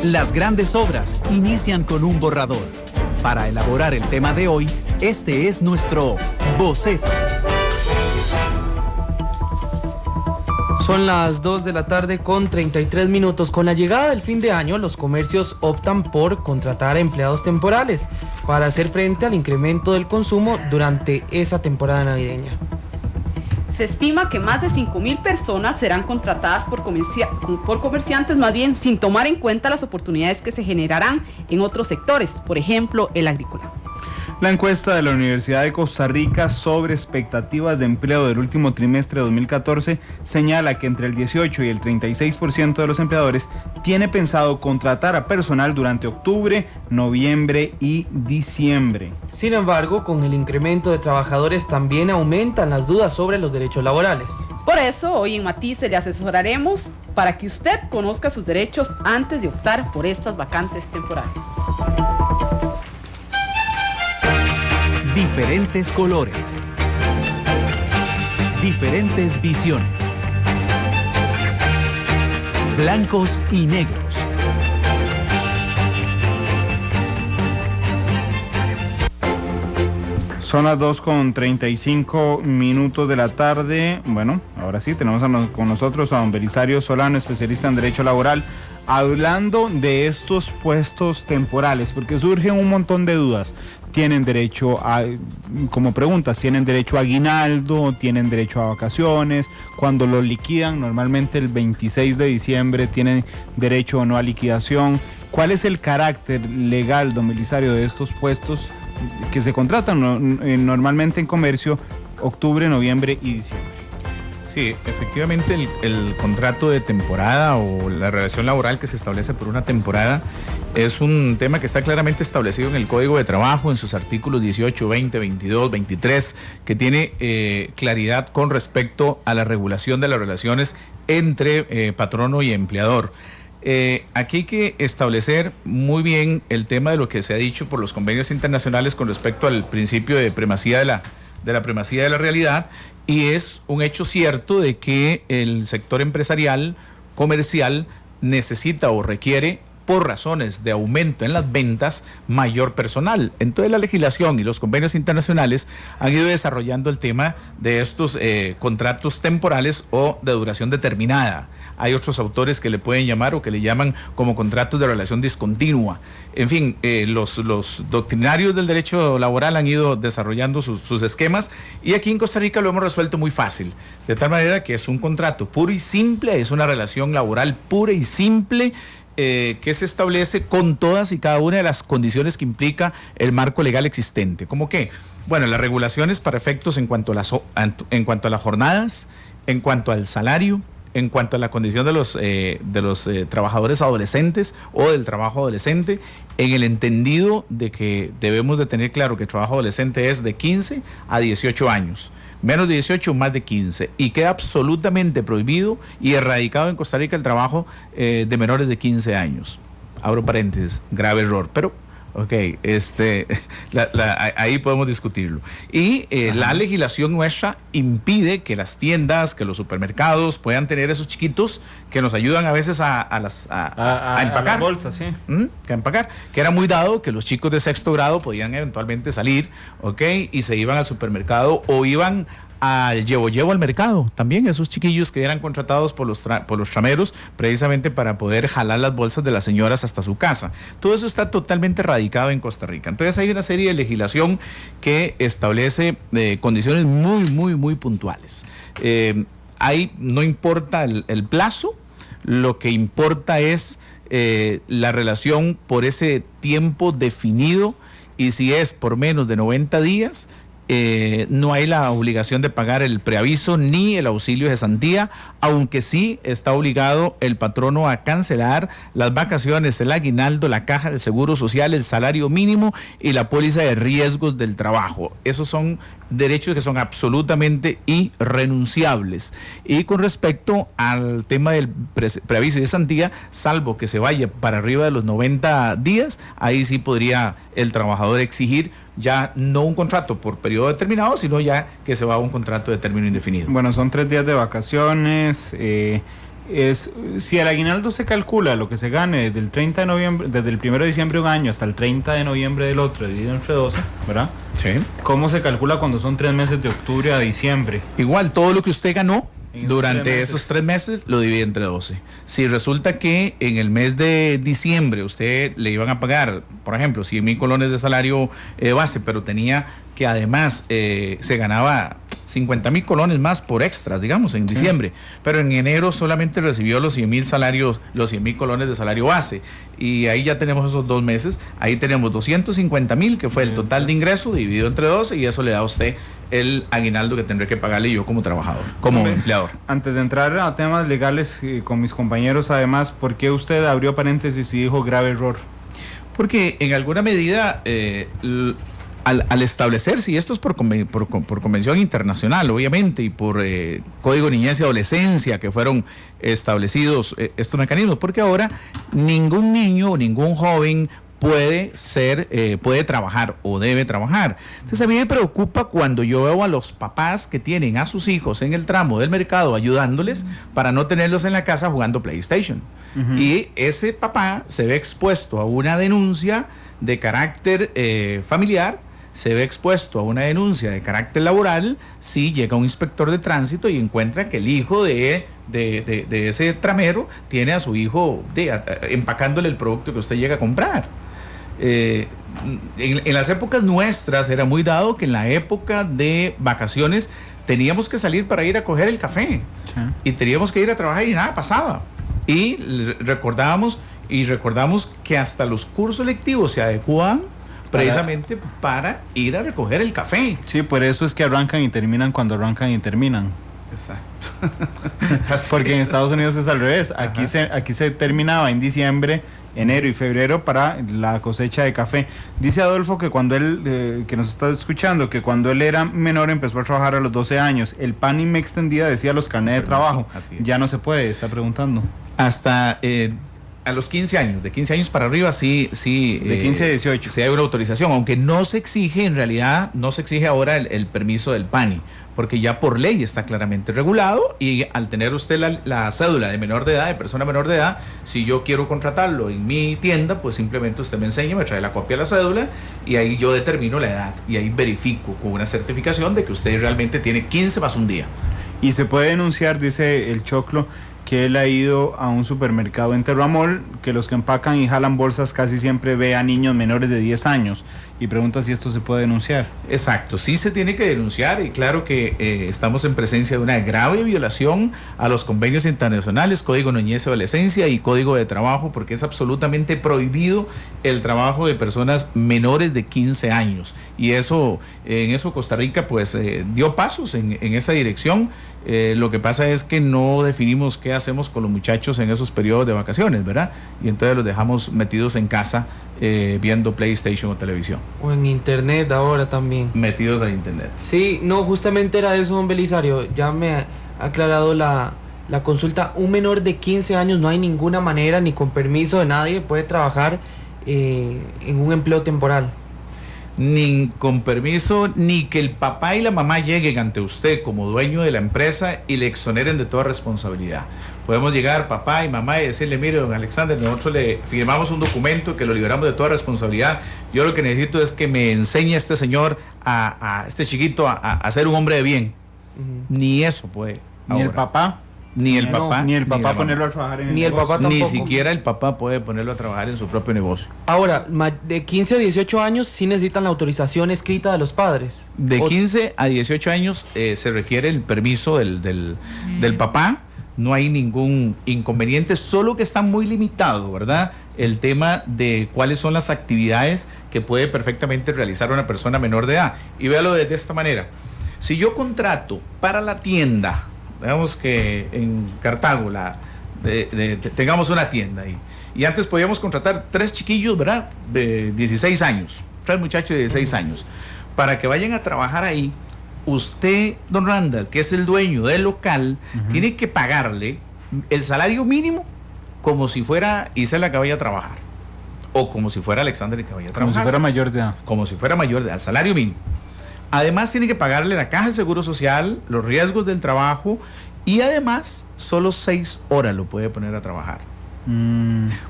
Las grandes obras inician con un borrador. Para elaborar el tema de hoy, Este es nuestro boceto. Son las 2 de la tarde con 33 minutos. Con la llegada del fin de año, los comercios optan por contratar a empleados temporales para hacer frente al incremento del consumo durante esa temporada navideña. Se estima que más de 5,000 personas serán contratadas por comerciantes, más bien sin tomar en cuenta las oportunidades que se generarán en otros sectores, por ejemplo, el agrícola. La encuesta de la Universidad de Costa Rica sobre expectativas de empleo del último trimestre de 2014 señala que entre el 18 y el 36% de los empleadores tiene pensado contratar a personal durante octubre, noviembre y diciembre. Sin embargo, con el incremento de trabajadores también aumentan las dudas sobre los derechos laborales. Por eso, hoy en Matices le asesoraremos para que usted conozca sus derechos antes de optar por estas vacantes temporales. Diferentes colores, diferentes visiones, blancos y negros. Son las 2:35 de la tarde. Bueno, ahora sí, tenemos con nosotros a don Belisario Solano, especialista en Derecho Laboral, hablando de estos puestos temporales, porque surgen un montón de dudas. Tienen derecho a, como preguntas, tienen derecho a aguinaldo, tienen derecho a vacaciones, cuando lo liquidan, normalmente el 26 de diciembre, tienen derecho o no a liquidación. ¿Cuál es el carácter legal, don Belisario, de estos puestos que se contratan normalmente en comercio, octubre, noviembre y diciembre? Sí, efectivamente el contrato de temporada o la relación laboral que se establece por una temporada es un tema que está claramente establecido en el Código de Trabajo, en sus artículos 18, 20, 22, 23, que tiene claridad con respecto a la regulación de las relaciones entre patrono y empleador. Aquí hay que establecer muy bien el tema de lo que se ha dicho por los convenios internacionales con respecto al principio de primacía de la primacía de la realidad, y es un hecho cierto de que el sector empresarial, comercial, necesita o requiere, por razones de aumento en las ventas, mayor personal. Entonces la legislación y los convenios internacionales han ido desarrollando el tema de estos contratos temporales o de duración determinada. Hay otros autores que le pueden llamar o que le llaman como contratos de relación discontinua. En fin, los doctrinarios del derecho laboral han ido desarrollando sus esquemas, y aquí en Costa Rica lo hemos resuelto muy fácil, de tal manera que es un contrato puro y simple, es una relación laboral pura y simple, que se establece con todas y cada una de las condiciones que implica el marco legal existente. ¿Cómo qué? Bueno, las regulaciones para efectos en cuanto a las jornadas, en cuanto al salario, en cuanto a la condición de los trabajadores adolescentes o del trabajo adolescente, en el entendido de que debemos de tener claro que el trabajo adolescente es de 15 a 18 años. Menos de 18, más de 15. Y queda absolutamente prohibido y erradicado en Costa Rica el trabajo de menores de 15 años. Abro paréntesis, grave error, pero ok, ahí podemos discutirlo. Y la legislación nuestra impide que las tiendas, que los supermercados puedan tener esos chiquitos que nos ayudan a veces a empacar. A las bolsas, sí. Que a empacar. Que era muy dado que los chicos de sexto grado podían eventualmente salir, ok, y se iban al supermercado o iban al llevo al mercado. También esos chiquillos que eran contratados por los trameros precisamente para poder jalar las bolsas de las señoras hasta su casa. Todo eso está totalmente radicado en Costa Rica. Entonces hay una serie de legislación que establece condiciones muy, muy, muy puntuales. Ahí no importa el plazo, lo que importa es la relación por ese tiempo definido, y si es por menos de 90 días, no hay la obligación de pagar el preaviso ni el auxilio de cesantía, aunque sí está obligado el patrono a cancelar las vacaciones, el aguinaldo, la caja del seguro social, el salario mínimo y la póliza de riesgos del trabajo. Esos son derechos que son absolutamente irrenunciables. Y con respecto al tema del preaviso y cesantía, salvo que se vaya para arriba de los 90 días, ahí sí podría el trabajador exigir ya no un contrato por periodo determinado, sino ya que se va a un contrato de término indefinido. Bueno, son 3 días de vacaciones, si el aguinaldo se calcula lo que se gane desde el 30 de noviembre, desde el 1 de diciembre de un año hasta el 30 de noviembre del otro, dividido entre 12, ¿verdad? Sí. ¿Cómo se calcula cuando son 3 meses de octubre a diciembre? Igual, todo lo que usted ganó durante esos 3 meses lo divide entre 12. Si resulta que en el mes de diciembre usted le iban a pagar, por ejemplo, 100,000 colones de salario base, pero tenía que además se ganaba 50,000 colones más por extras, digamos, en diciembre, pero en enero solamente recibió los 100,000 colones de salario base, y ahí ya tenemos esos 2 meses, ahí tenemos 250,000, que fue el total de ingreso dividido entre 12, y eso le da a usted el aguinaldo que tendré que pagarle yo como trabajador, como empleador. Antes de entrar a temas legales con mis compañeros, además, ¿por qué usted abrió paréntesis y dijo grave error? Porque en alguna medida al establecerse, y esto es por convención internacional, obviamente, y por Código de Niñez y Adolescencia, que fueron establecidos estos mecanismos, porque ahora ningún niño o ningún joven puede trabajar o debe trabajar. Entonces a mí me preocupa cuando yo veo a los papás que tienen a sus hijos en el tramo del mercado ayudándoles para no tenerlos en la casa jugando PlayStation. Y ese papá se ve expuesto a una denuncia de carácter familiar, se ve expuesto a una denuncia de carácter laboral si llega un inspector de tránsito y encuentra que el hijo de ese tramero tiene a su hijo empacándole el producto que usted llega a comprar. En las épocas nuestras era muy dado que en la época de vacaciones teníamos que salir para ir a coger el café, y teníamos que ir a trabajar y nada pasaba, y recordamos que hasta los cursos lectivos se adecuaban precisamente para ir a recoger el café. Sí, por eso es que arrancan y terminan cuando arrancan y terminan. Exacto. Porque en Estados Unidos es al revés. Aquí se terminaba en diciembre, enero y febrero para la cosecha de café. Dice Adolfo que cuando él, que nos está escuchando, que cuando él era menor empezó a trabajar a los 12 años. El PANI me extendía, decía, los carnets de trabajo. Ya no se puede, está preguntando. Hasta a los 15 años, de 15 años para arriba, sí. De 15 a 18. Sí hay una autorización, aunque no se exige, en realidad, no se exige ahora el permiso del PANI, porque ya por ley está claramente regulado, y al tener usted la cédula de menor de edad, de persona menor de edad, si yo quiero contratarlo en mi tienda, pues simplemente usted me enseña, me trae la copia de la cédula, y ahí yo determino la edad, y ahí verifico con una certificación de que usted realmente tiene 15 más un día. Y se puede denunciar, dice el Choclo, que él ha ido a un supermercado en Terramol, que los que empacan y jalan bolsas casi siempre ve a niños menores de 10 años, y pregunta si esto se puede denunciar. Exacto, sí se tiene que denunciar, y claro que estamos en presencia de una grave violación a los convenios internacionales, Código de Niñez y Adolescencia y Código de Trabajo, porque es absolutamente prohibido el trabajo de personas menores de 15 años, y eso en eso Costa Rica pues dio pasos en esa dirección. Lo que pasa es que no definimos qué hacemos con los muchachos en esos periodos de vacaciones, ¿verdad? Y entonces los dejamos metidos en casa viendo PlayStation o televisión. O en internet ahora también. Metidos en internet. Sí, no, justamente era eso, don Belisario. Ya me ha aclarado la consulta. Un menor de 15 años no hay ninguna manera, ni con permiso de nadie, puede trabajar en un empleo temporal. Ni con permiso, ni que el papá y la mamá lleguen ante usted como dueño de la empresa y le exoneren de toda responsabilidad. Podemos llegar papá y mamá y decirle, mire, don Alexander, nosotros le firmamos un documento que lo liberamos de toda responsabilidad. Yo lo que necesito es que me enseñe a este señor, a este chiquito, a ser un hombre de bien. Ni eso puede. Ni ahora. El papá. Ni el papá. Ni el papá ponerlo a trabajar en el negocio. El papá tampoco. Ni siquiera el papá puede ponerlo a trabajar en su propio negocio. Ahora, de 15 a 18 años sí necesitan la autorización escrita de los padres. De 15 a 18 años se requiere el permiso del papá. No hay ningún inconveniente, solo que está muy limitado, ¿verdad? El tema de cuáles son las actividades que puede perfectamente realizar una persona menor de edad. Y véalo de esta manera. Si yo contrato para la tienda, digamos que en Cartago tengamos una tienda ahí, y antes podíamos contratar 3 chiquillos, ¿verdad? De 16 años, 3 muchachos de 16 años, para que vayan a trabajar ahí. Usted, don Randall, que es el dueño del local, tiene que pagarle el salario mínimo como si fuera Isela que vaya a trabajar, o como si fuera Alexander que vaya a trabajar. Como si fuera mayor de edad. Como si fuera mayor de edad, el salario mínimo. Además tiene que pagarle la caja del Seguro Social, los riesgos del trabajo y además solo 6 horas lo puede poner a trabajar.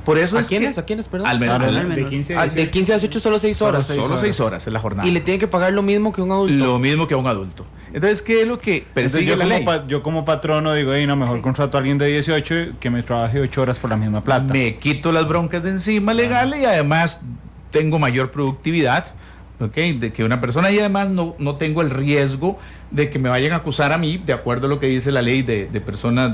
Por eso ¿A quiénes, perdón? Al menor. De 15 a 18. De 15 a 18 solo 6 horas. Solo 6 horas es la jornada. Y le tiene que pagar lo mismo que un adulto. Lo mismo que a un adulto. Entonces, ¿qué es lo que persigue la ley? Yo como patrono digo, no, mejor contrato a alguien de 18 que me trabaje 8 horas por la misma plata. Me quito las broncas de encima legales y además tengo mayor productividad, de que una persona, y además no tengo el riesgo de que me vayan a acusar a mí, de acuerdo a lo que dice la ley de personas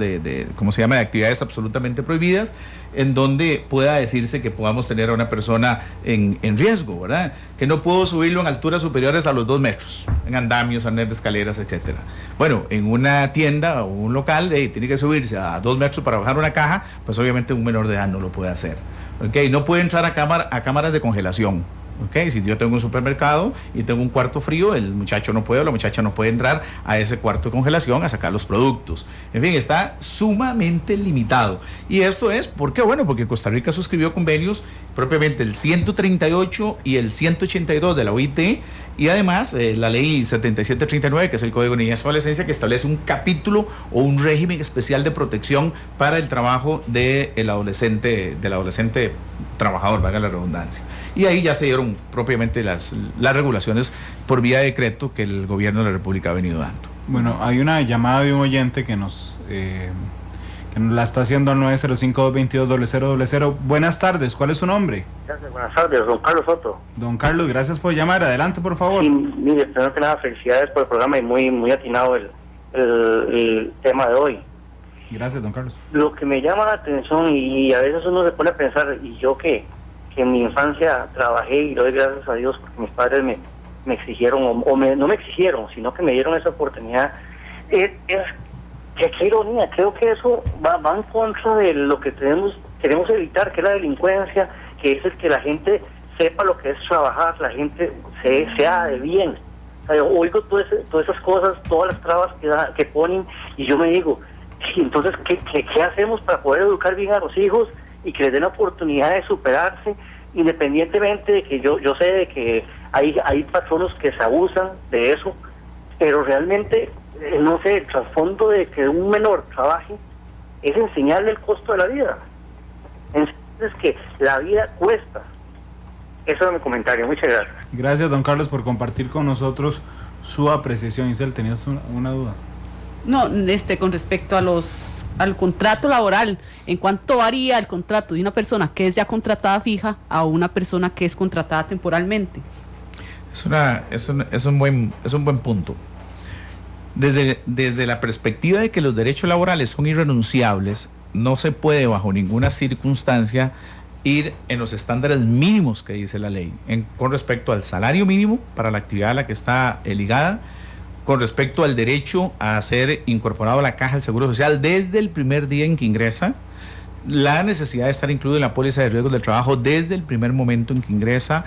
¿cómo se llama?, de actividades absolutamente prohibidas, en donde pueda decirse que podamos tener a una persona en riesgo, ¿verdad? Que no puedo subirlo en alturas superiores a los 2 metros, en andamios, arnés de escaleras, etcétera. Bueno, en una tienda o un local tiene que subirse a 2 metros para bajar una caja, pues obviamente un menor de edad no lo puede hacer. No puede entrar a cámaras de congelación. Si yo tengo un supermercado y tengo un cuarto frío, el muchacho no puede o la muchacha no puede entrar a ese cuarto de congelación a sacar los productos. En fin, está sumamente limitado. Y esto es, ¿por qué? Bueno, porque Costa Rica suscribió convenios, propiamente el 138 y el 182 de la OIT, y además la ley 7739, que es el Código de Niñez y Adolescencia, que establece un capítulo o un régimen especial de protección para el trabajo del adolescente trabajador, valga la redundancia. Y ahí ya se dieron propiamente las regulaciones por vía de decreto que el gobierno de la República ha venido dando. Bueno, hay una llamada de un oyente que nos la está haciendo al 905-222-0000. Buenas tardes, ¿cuál es su nombre? Gracias, buenas tardes, don Carlos Soto. Don Carlos, gracias por llamar, adelante por favor. Sí, mire, primero que nada, felicidades por el programa y muy atinado el tema de hoy. Gracias, don Carlos. Lo que me llama la atención, y a veces uno se pone a pensar, y yo que en mi infancia trabajé, y doy gracias a Dios porque mis padres me exigieron, no me exigieron, sino que me dieron esa oportunidad. Qué ironía, creo que eso va en contra de lo que queremos evitar, que es la delincuencia, que es el que la gente sepa lo que es trabajar, la gente sea de bien. O sea, yo oigo todas esas cosas, todas las trabas que ponen, y yo me digo, entonces, ¿qué hacemos para poder educar bien a los hijos y que les den la oportunidad de superarse, independientemente de que yo sé de que hay patronos que se abusan de eso, pero realmente, no sé, el trasfondo de que un menor trabaje es enseñarle el costo de la vida. Entonces, que la vida cuesta. Eso es mi comentario, muchas gracias. Gracias, don Carlos, por compartir con nosotros su apreciación. Isel, ¿tenías una duda? No, con respecto al contrato laboral, ¿en cuánto varía el contrato de una persona que es ya contratada fija a una persona que es contratada temporalmente? Es un buen punto. Desde la perspectiva de que los derechos laborales son irrenunciables, no se puede bajo ninguna circunstancia ir en los estándares mínimos que dice la ley, con respecto al salario mínimo para la actividad a la que está ligada, con respecto al derecho a ser incorporado a la caja del Seguro Social desde el primer día en que ingresa, la necesidad de estar incluido en la póliza de riesgos del trabajo desde el primer momento en que ingresa.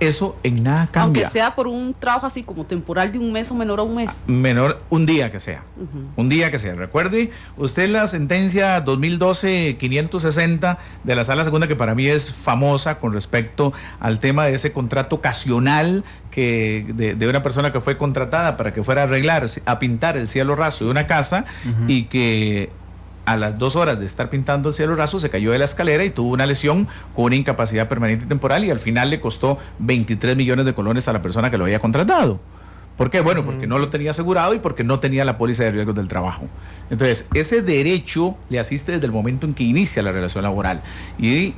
Eso en nada cambia. Aunque sea por un trabajo así como temporal de un mes o menor a un mes. Menor, un día que sea. Un día que sea. Recuerde usted la sentencia 2012-560 de la Sala Segunda, que para mí es famosa con respecto al tema de ese contrato ocasional de una persona que fue contratada para que fuera a arreglar, a pintar el cielo raso de una casa, y que a las 2 horas de estar pintando el cielo raso se cayó de la escalera y tuvo una lesión con una incapacidad permanente y temporal, y al final le costó 23 millones de colones a la persona que lo había contratado. ¿Por qué? Bueno, porque no lo tenía asegurado y porque no tenía la póliza de riesgos del trabajo. Entonces, ese derecho le asiste desde el momento en que inicia la relación laboral, y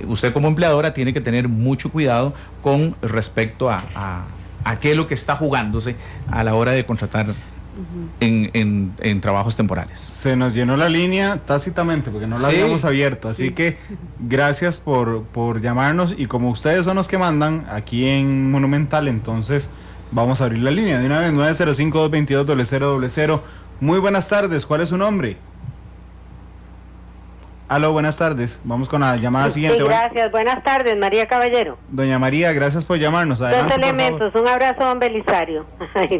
usted como empleadora tiene que tener mucho cuidado con respecto a qué es lo que está jugándose a la hora de contratar en trabajos temporales. Se nos llenó la línea tácitamente porque no la habíamos abierto, así que gracias por llamarnos, y como ustedes son los que mandan aquí en Monumental, entonces vamos a abrir la línea de una vez. 905-222-0000. Muy buenas tardes, ¿cuál es su nombre? Aló, buenas tardes. Vamos con la llamada siguiente. Sí, gracias. Buenas tardes, María Caballero. Doña María, gracias por llamarnos. Adelante, 2 elementos. Un abrazo a don Belisario.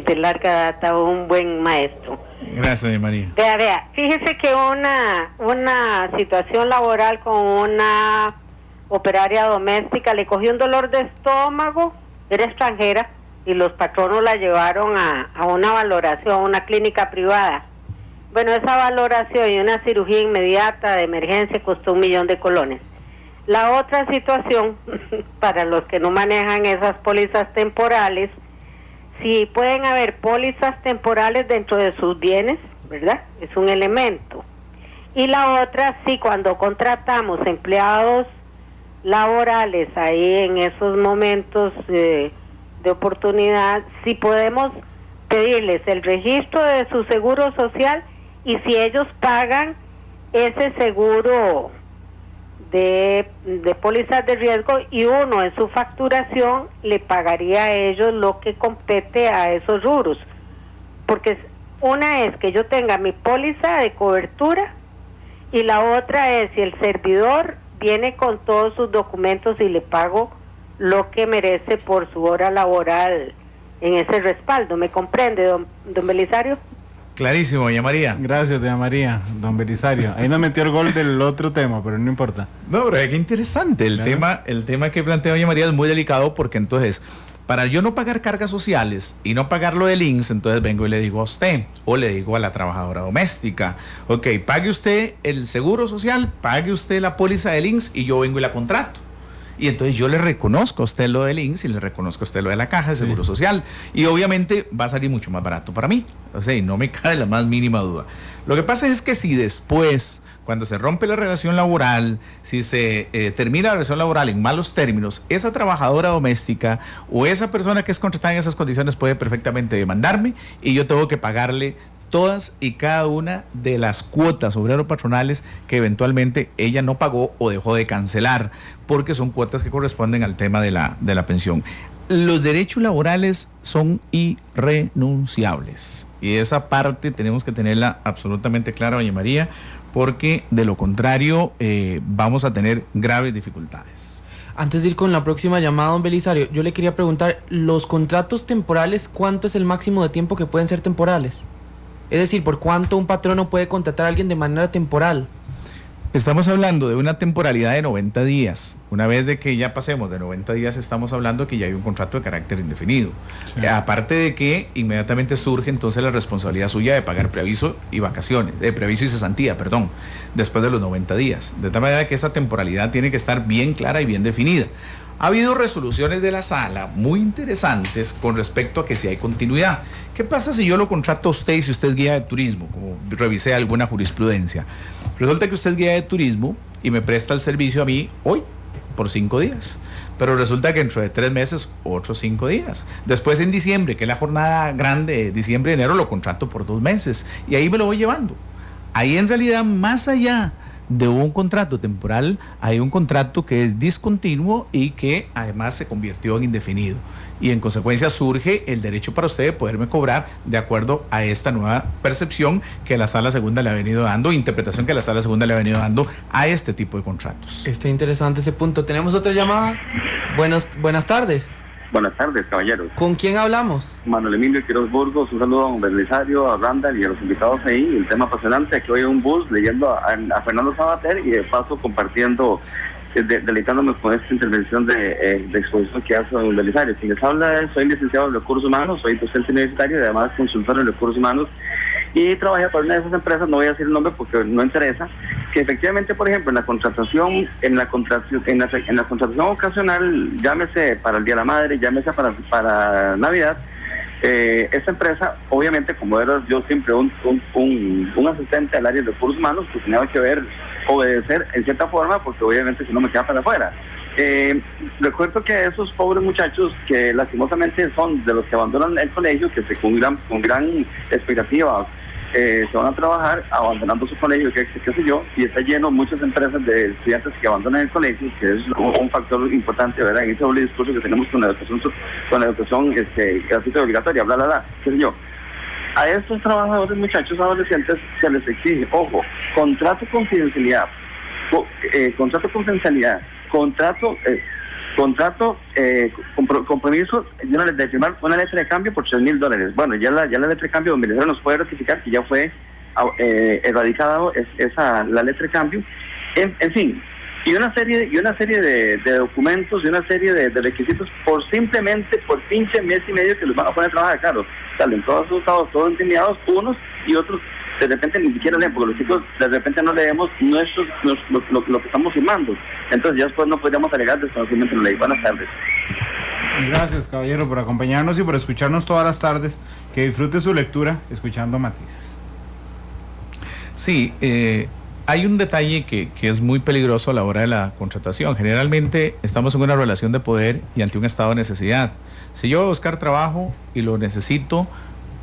De larga data, un buen maestro. Gracias, doña María. Vea. Fíjese que una situación laboral con una operaria doméstica le cogió un dolor de estómago, era extranjera, y los patronos la llevaron a una valoración, a una clínica privada. Bueno, esa valoración y una cirugía inmediata de emergencia costó 1 millón de colones. La otra situación, para los que no manejan esas pólizas temporales, si pueden haber pólizas temporales dentro de sus bienes, ¿verdad? Es un elemento. Y la otra, sí, cuando contratamos empleados laborales ahí en esos momentos de oportunidad, si podemos pedirles el registro de su seguro social y si ellos pagan ese seguro de pólizas de riesgo y uno en su facturación le pagaría a ellos lo que compete a esos rubros, porque una es que yo tenga mi póliza de cobertura y la otra es si el servidor viene con todos sus documentos y le pago lo que merece por su hora laboral en ese respaldo. ¿Me comprende, don Belisario? Clarísimo, doña María. Gracias, doña María, don Belisario. Ahí nos metió el gol del otro tema, pero no importa. No, pero qué interesante. El tema que plantea doña María es muy delicado porque entonces, para yo no pagar cargas sociales y no pagar lo del INSS, entonces vengo y le digo a usted, o le digo a la trabajadora doméstica, ok, pague usted el seguro social, pague usted la póliza del INSS y yo vengo y la contrato. Y entonces yo le reconozco a usted lo del INSS y le reconozco a usted lo de la caja de seguro social. Y obviamente va a salir mucho más barato para mí. O sea, y no me cabe la más mínima duda. Lo que pasa es que si después, cuando se rompe la relación laboral, si se termina la relación laboral en malos términos, esa trabajadora doméstica o esa persona que es contratada en esas condiciones puede perfectamente demandarme y yo tengo que pagarle todas y cada una de las cuotas obrero-patronales que eventualmente ella no pagó o dejó de cancelar, porque son cuotas que corresponden al tema de la pensión. Los derechos laborales son irrenunciables y esa parte tenemos que tenerla absolutamente clara, doña María, porque de lo contrario vamos a tener graves dificultades. Antes de ir con la próxima llamada, don Belisario, yo le quería preguntar, ¿los contratos temporales cuánto es el máximo de tiempo que pueden ser temporales? Es decir, ¿por cuánto un patrono puede contratar a alguien de manera temporal? Estamos hablando de una temporalidad de 90 días. Una vez de que ya pasemos de 90 días, estamos hablando que ya hay un contrato de carácter indefinido. Sí. Aparte de que inmediatamente surge entonces la responsabilidad suya de pagar preaviso y vacaciones, preaviso y cesantía, perdón, después de los 90 días. De tal manera que esa temporalidad tiene que estar bien clara y bien definida. Ha habido resoluciones de la sala muy interesantes con respecto a que si hay continuidad. ¿Qué pasa si yo lo contrato a usted y si usted es guía de turismo? Como revisé alguna jurisprudencia. Resulta que usted es guía de turismo y me presta el servicio a mí hoy por 5 días. Pero resulta que dentro de 3 meses, otros 5 días. Después en diciembre, que es la jornada grande, diciembre, enero, lo contrato por 2 meses. Y ahí me lo voy llevando. Ahí en realidad, más allá de un contrato temporal, hay un contrato que es discontinuo y que además se convirtió en indefinido. Y en consecuencia surge el derecho para usted de poderme cobrar de acuerdo a esta nueva percepción que la Sala Segunda le ha venido dando, interpretación que la Sala Segunda le ha venido dando a este tipo de contratos. Está interesante ese punto. ¿Tenemos otra llamada? Buenas tardes. Buenas tardes, caballeros. ¿Con quién hablamos? Manuel Emilio Quiroz Burgos, un saludo a don Belisario, a Randall y a los invitados ahí. El tema apasionante, que hoy en un bus leyendo a Fernando Sabater y de paso compartiendo, deleitándome con esta intervención de exposición que hace don Belisario. Quien les habla, soy licenciado en recursos humanos, soy docente universitario y además consultor en recursos humanos. Y trabajé para una de esas empresas, no voy a decir el nombre porque no interesa, que efectivamente, por ejemplo, en la contratación ocasional, llámese para el Día de la Madre, llámese para Navidad, esta empresa, obviamente, como era yo siempre un asistente al área de recursos humanos, pues tenía que obedecer en cierta forma, porque obviamente si no me queda para afuera. Recuerdo que esos pobres muchachos que lastimosamente son de los que abandonan el colegio, que con gran expectativa se van a trabajar abandonando su colegio, qué sé yo, y está lleno muchas empresas de estudiantes que abandonan el colegio, que es un factor importante, ¿verdad? En ese doble discurso que tenemos con la educación gratuita y obligatoria, qué sé yo. A estos trabajadores, muchachos adolescentes, se les exige, ojo, contrato confidencialidad, compromiso de firmar una letra de cambio por $3,000. Bueno, ya la letra de cambio, donde nos puede ratificar que ya fue erradicada la letra de cambio, en fin, y una serie de documentos y una serie de requisitos por pinche mes y medio que los van a poner a trabajar. Claro, salen todos asustados, todos intimidados, unos y otros de repente ni siquiera leen, porque los chicos de repente no leemos lo que estamos firmando. Entonces ya después no podríamos alegar desconocimiento de la ley. Buenas tardes. Gracias, caballero, por acompañarnos y por escucharnos todas las tardes. Que disfrute su lectura escuchando matices. Sí, hay un detalle que es muy peligroso a la hora de la contratación. Generalmente estamos en una relación de poder y ante un estado de necesidad. Si yo voy a buscar trabajo y lo necesito,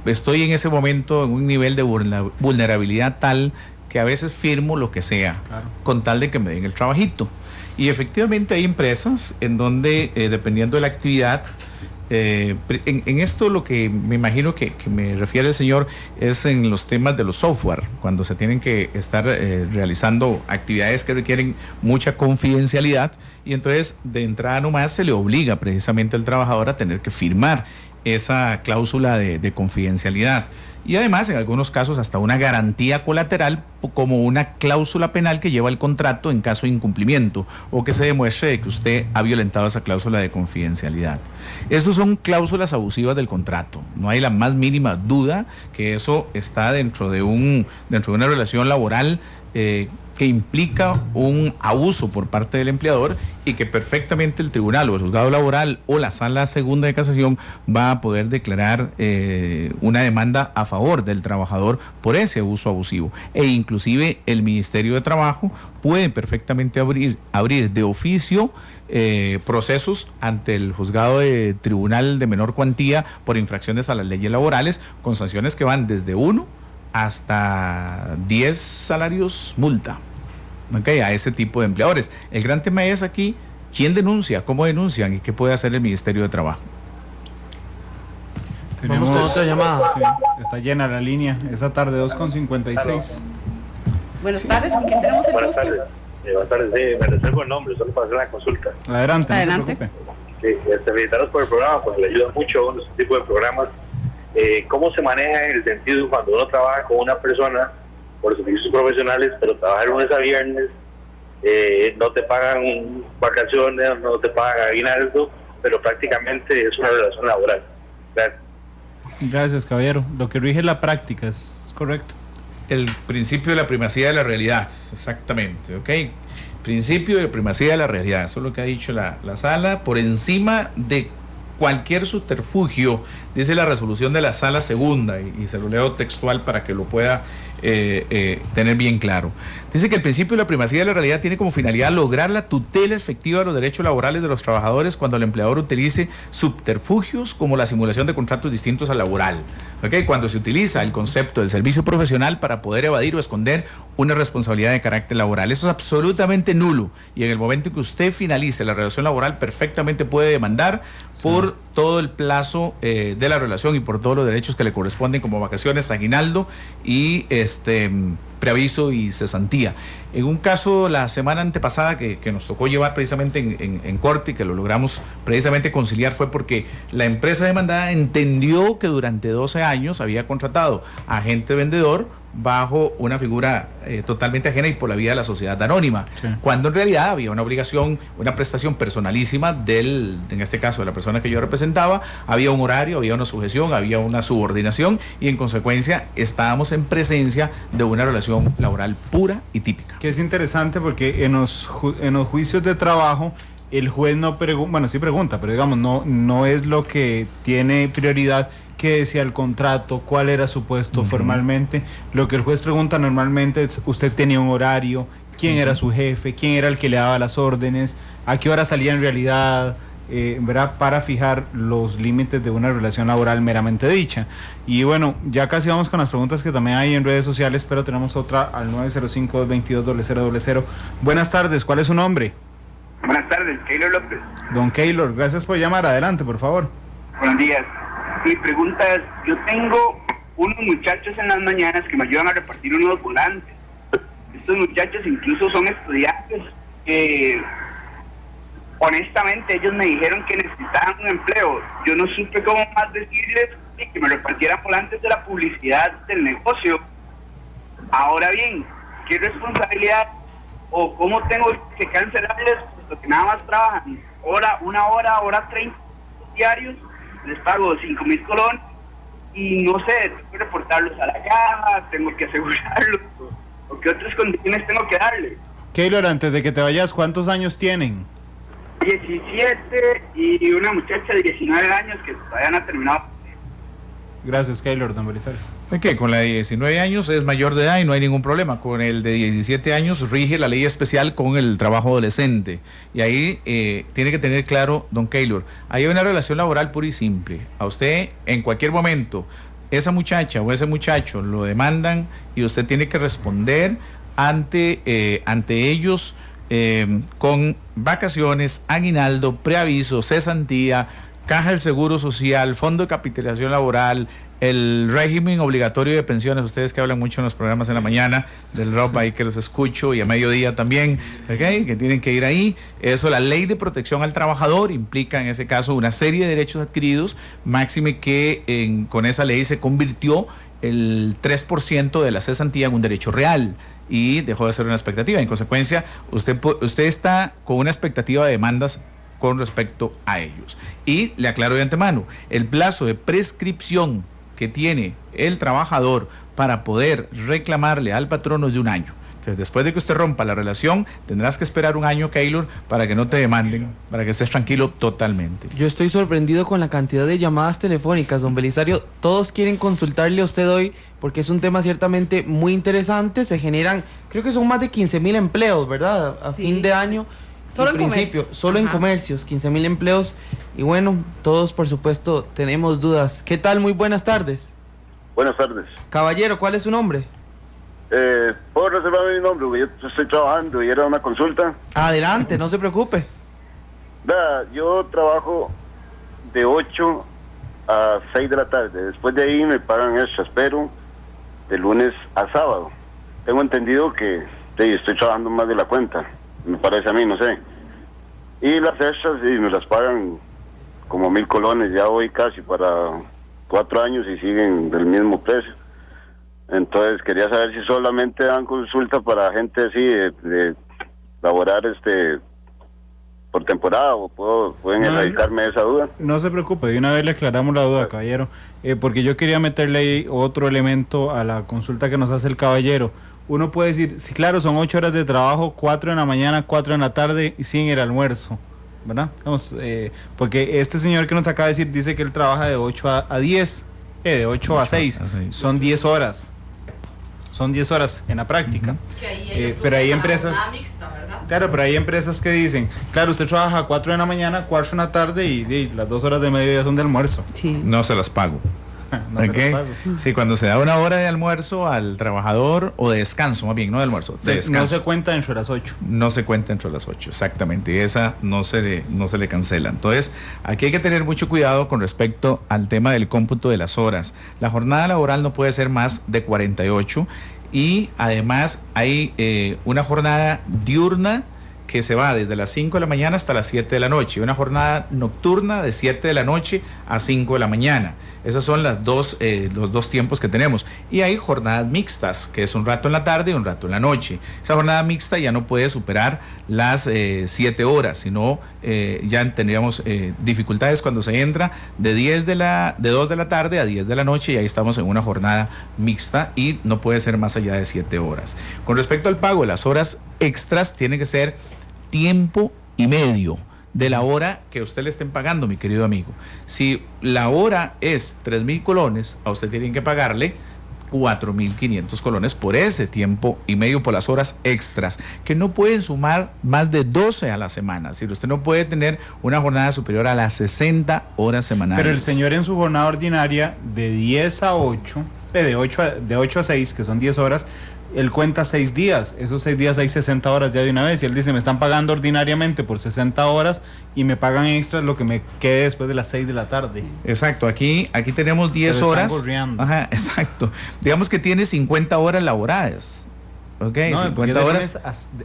estoy en ese momento en un nivel de vulnerabilidad tal que a veces firmo lo que sea, claro, con tal de que me den el trabajito. Y efectivamente hay empresas en donde, dependiendo de la actividad, en esto lo que me imagino que me refiere el señor es en los temas de los software, cuando se tienen que estar realizando actividades que requieren mucha confidencialidad, y entonces de entrada nomás se le obliga precisamente al trabajador a tener que firmar esa cláusula de confidencialidad. Y además, en algunos casos, hasta una garantía colateral como una cláusula penal que lleva el contrato en caso de incumplimiento o que se demuestre que usted ha violentado esa cláusula de confidencialidad. Esas son cláusulas abusivas del contrato. No hay la más mínima duda que eso está dentro de una relación laboral que implica un abuso por parte del empleador y que perfectamente el tribunal o el juzgado laboral o la sala segunda de casación va a poder declarar una demanda a favor del trabajador por ese abuso abusivo. E inclusive el Ministerio de Trabajo puede perfectamente abrir de oficio procesos ante el juzgado de tribunal de menor cuantía por infracciones a las leyes laborales, con sanciones que van desde 1 hasta 10 salarios multa, ¿okay?, a ese tipo de empleadores. El gran tema es aquí, ¿quién denuncia? ¿Cómo denuncian? ¿Y qué puede hacer el Ministerio de Trabajo? Vamos con otra llamada. Sí, está llena la línea. Esta tarde 2:56. Buenas tardes, ¿con quién tenemos el gusto? Buenas tardes, sí, me reservo el nombre, solo para hacer la consulta. Adelante. Adelante. No se preocupe. Sí, felicitarlos por el programa, pues le ayuda mucho a este tipo de programas. ¿Cómo se maneja en el sentido cuando uno trabaja con una persona por servicios profesionales, pero trabaja de lunes a viernes, no te pagan vacaciones, no te pagan aguinaldo, pero prácticamente es una relación laboral? Gracias. Gracias, caballero. Lo que rige la práctica es correcto. El principio de la primacía de la realidad, exactamente, ¿ok? Principio de primacía de la realidad, eso es lo que ha dicho la sala, por encima de cualquier subterfugio, dice la resolución de la sala segunda, y se lo leo textual para que lo pueda tener bien claro. Dice que el principio de la primacía de la realidad tiene como finalidad lograr la tutela efectiva de los derechos laborales de los trabajadores cuando el empleador utilice subterfugios como la simulación de contratos distintos al laboral. ¿Okay? Cuando se utiliza el concepto del servicio profesional para poder evadir o esconder una responsabilidad de carácter laboral. Eso es absolutamente nulo, y en el momento en que usted finalice la relación laboral perfectamente puede demandar por todo el plazo de la relación y por todos los derechos que le corresponden, como vacaciones, aguinaldo y preaviso y cesantía. En un caso la semana antepasada que nos tocó llevar precisamente en corte y que lo logramos precisamente conciliar, fue porque la empresa demandada entendió que durante 12 años había contratado a agente vendedor bajo una figura totalmente ajena y por la vía de la sociedad anónima, sí, cuando en realidad había una obligación, una prestación personalísima en este caso de la persona que yo representaba, había un horario, había una sujeción, había una subordinación, y en consecuencia estábamos en presencia de una relación laboral pura y típica. Que es interesante porque en los juicios de trabajo el juez no pregunta, bueno, sí pregunta, pero digamos no es lo que tiene prioridad, qué decía el contrato, cuál era su puesto formalmente. Lo que el juez pregunta normalmente es: usted tenía un horario, quién era su jefe, quién era el que le daba las órdenes, a qué hora salía en realidad, ¿verdad?, para fijar los límites de una relación laboral meramente dicha. Y bueno, ya casi vamos con las preguntas que también hay en redes sociales, pero tenemos otra al 905-222-0000. Buenas tardes, ¿cuál es su nombre? Buenas tardes, Keylor López. Don Keylor, gracias por llamar, adelante, por favor. Buenos días. Mi pregunta es: yo tengo unos muchachos en las mañanas que me ayudan a repartir unos volantes. Estos muchachos incluso son estudiantes que honestamente ellos me dijeron que necesitaban un empleo. Yo no supe cómo más decirles que me repartieran volantes de la publicidad del negocio. Ahora bien, ¿qué responsabilidad o cómo tengo que cancelarles, puesto que nada más trabajan hora 30 diarios? Les pago 5,000 colones y no sé, tengo que reportarlos a la caja, tengo que asegurarlos, o qué otras condiciones tengo que darle. Keylor, antes de que te vayas, ¿cuántos años tienen? 17 y una muchacha de 19 años que todavía no ha terminado. Gracias, Keylor, don Belisario. Ok, con la de 19 años es mayor de edad y no hay ningún problema. Con el de 17 años rige la ley especial con el trabajo adolescente. Y ahí tiene que tener claro, don Keylor, hay una relación laboral pura y simple. A usted, en cualquier momento, esa muchacha o ese muchacho lo demandan y usted tiene que responder ante ellos con vacaciones, aguinaldo, preaviso, cesantía, caja del Seguro Social, fondo de capitalización laboral, el régimen obligatorio de pensiones. Ustedes que hablan mucho en los programas en la mañana del ROP, ahí que los escucho, y a mediodía también, ¿okay? Que tienen que ir ahí. Eso, la ley de protección al trabajador implica en ese caso una serie de derechos adquiridos, máxime que con esa ley se convirtió el 3% de la cesantía en un derecho real y dejó de ser una expectativa. En consecuencia, usted está con una expectativa de demandas con respecto a ellos. Y le aclaro de antemano, el plazo de prescripción que tiene el trabajador para poder reclamarle al patrono es de 1 año. Entonces, después de que usted rompa la relación, tendrás que esperar 1 año, Keylor, para que no te demanden, para que estés tranquilo totalmente. Yo estoy sorprendido con la cantidad de llamadas telefónicas, don Belisario. Todos quieren consultarle a usted hoy, porque es un tema ciertamente muy interesante. Se generan, creo que son más de 15,000 empleos, ¿verdad? A fin de año. Solo en comercios. Solo en comercios, 15,000 empleos. Y bueno, todos por supuesto tenemos dudas. ¿Qué tal? Muy buenas tardes. Buenas tardes. Caballero, ¿cuál es su nombre? ¿Puedo reservar mi nombre? Porque yo estoy trabajando y era una consulta. Adelante, no se preocupe. Yo trabajo de 8 a 6 de la tarde. Después de ahí me pagan extras, pero de lunes a sábado. Tengo entendido que estoy trabajando más de la cuenta. Me parece a mí, no sé. Y las extras me las pagan como 1,000 colones. Ya voy casi para 4 años y siguen del mismo precio. Entonces quería saber si solamente dan consulta para gente así de laborar por temporada, o pueden erradicarme esa duda. No se preocupe, de una vez le aclaramos la duda, caballero, porque yo quería meterle ahí otro elemento a la consulta que nos hace el caballero. Uno puede decir, sí, claro, son 8 horas de trabajo, 4 en la mañana, 4 en la tarde y sin el almuerzo, ¿verdad? Porque este señor que nos acaba de decir dice que él trabaja de 8 a 10, de 8 a 6, son 10 horas. Son 10 horas en la práctica. Pero hay empresas... Claro, pero hay empresas que dicen, claro, usted trabaja 4 en la mañana, 4 en la tarde y las 2 horas de mediodía son de almuerzo. Sí. No se las pago. No se las pago. Sí, cuando se da 1 hora de almuerzo al trabajador, o de descanso más bien, no de almuerzo, de descanso. No se cuenta entre las 8. No se cuenta entre las 8, exactamente, y esa no se le cancela. Entonces, aquí hay que tener mucho cuidado con respecto al tema del cómputo de las horas. La jornada laboral no puede ser más de 48, y además hay una jornada diurna que se va desde las 5 de la mañana hasta las 7 de la noche, una jornada nocturna de 7 de la noche a 5 de la mañana. Esos son los dos tiempos que tenemos. Y hay jornadas mixtas, que es un rato en la tarde y un rato en la noche. Esa jornada mixta ya no puede superar las 7 horas, sino ya tendríamos dificultades cuando se entra de 2 de la tarde a 10 de la noche, y ahí estamos en una jornada mixta y no puede ser más allá de 7 horas. Con respecto al pago, las horas extras tienen que ser tiempo y medio de la hora que a usted le estén pagando, mi querido amigo. Si la hora es 3,000 colones, a usted tienen que pagarle 4,500 colones por ese tiempo y medio, por las horas extras, que no pueden sumar más de 12 a la semana. Si usted no puede tener una jornada superior a las 60 horas semanales. Pero el señor en su jornada ordinaria de 10 a 8, de 8 a 6, que son 10 horas, él cuenta 6 días, esos 6 días hay 60 horas ya de una vez, y él dice, me están pagando ordinariamente por 60 horas y me pagan extra lo que me quede después de las 6 de la tarde. Exacto, aquí tenemos 10 horas. Ajá, exacto. Digamos que tiene 50 horas laboradas. Ok, no, 50 horas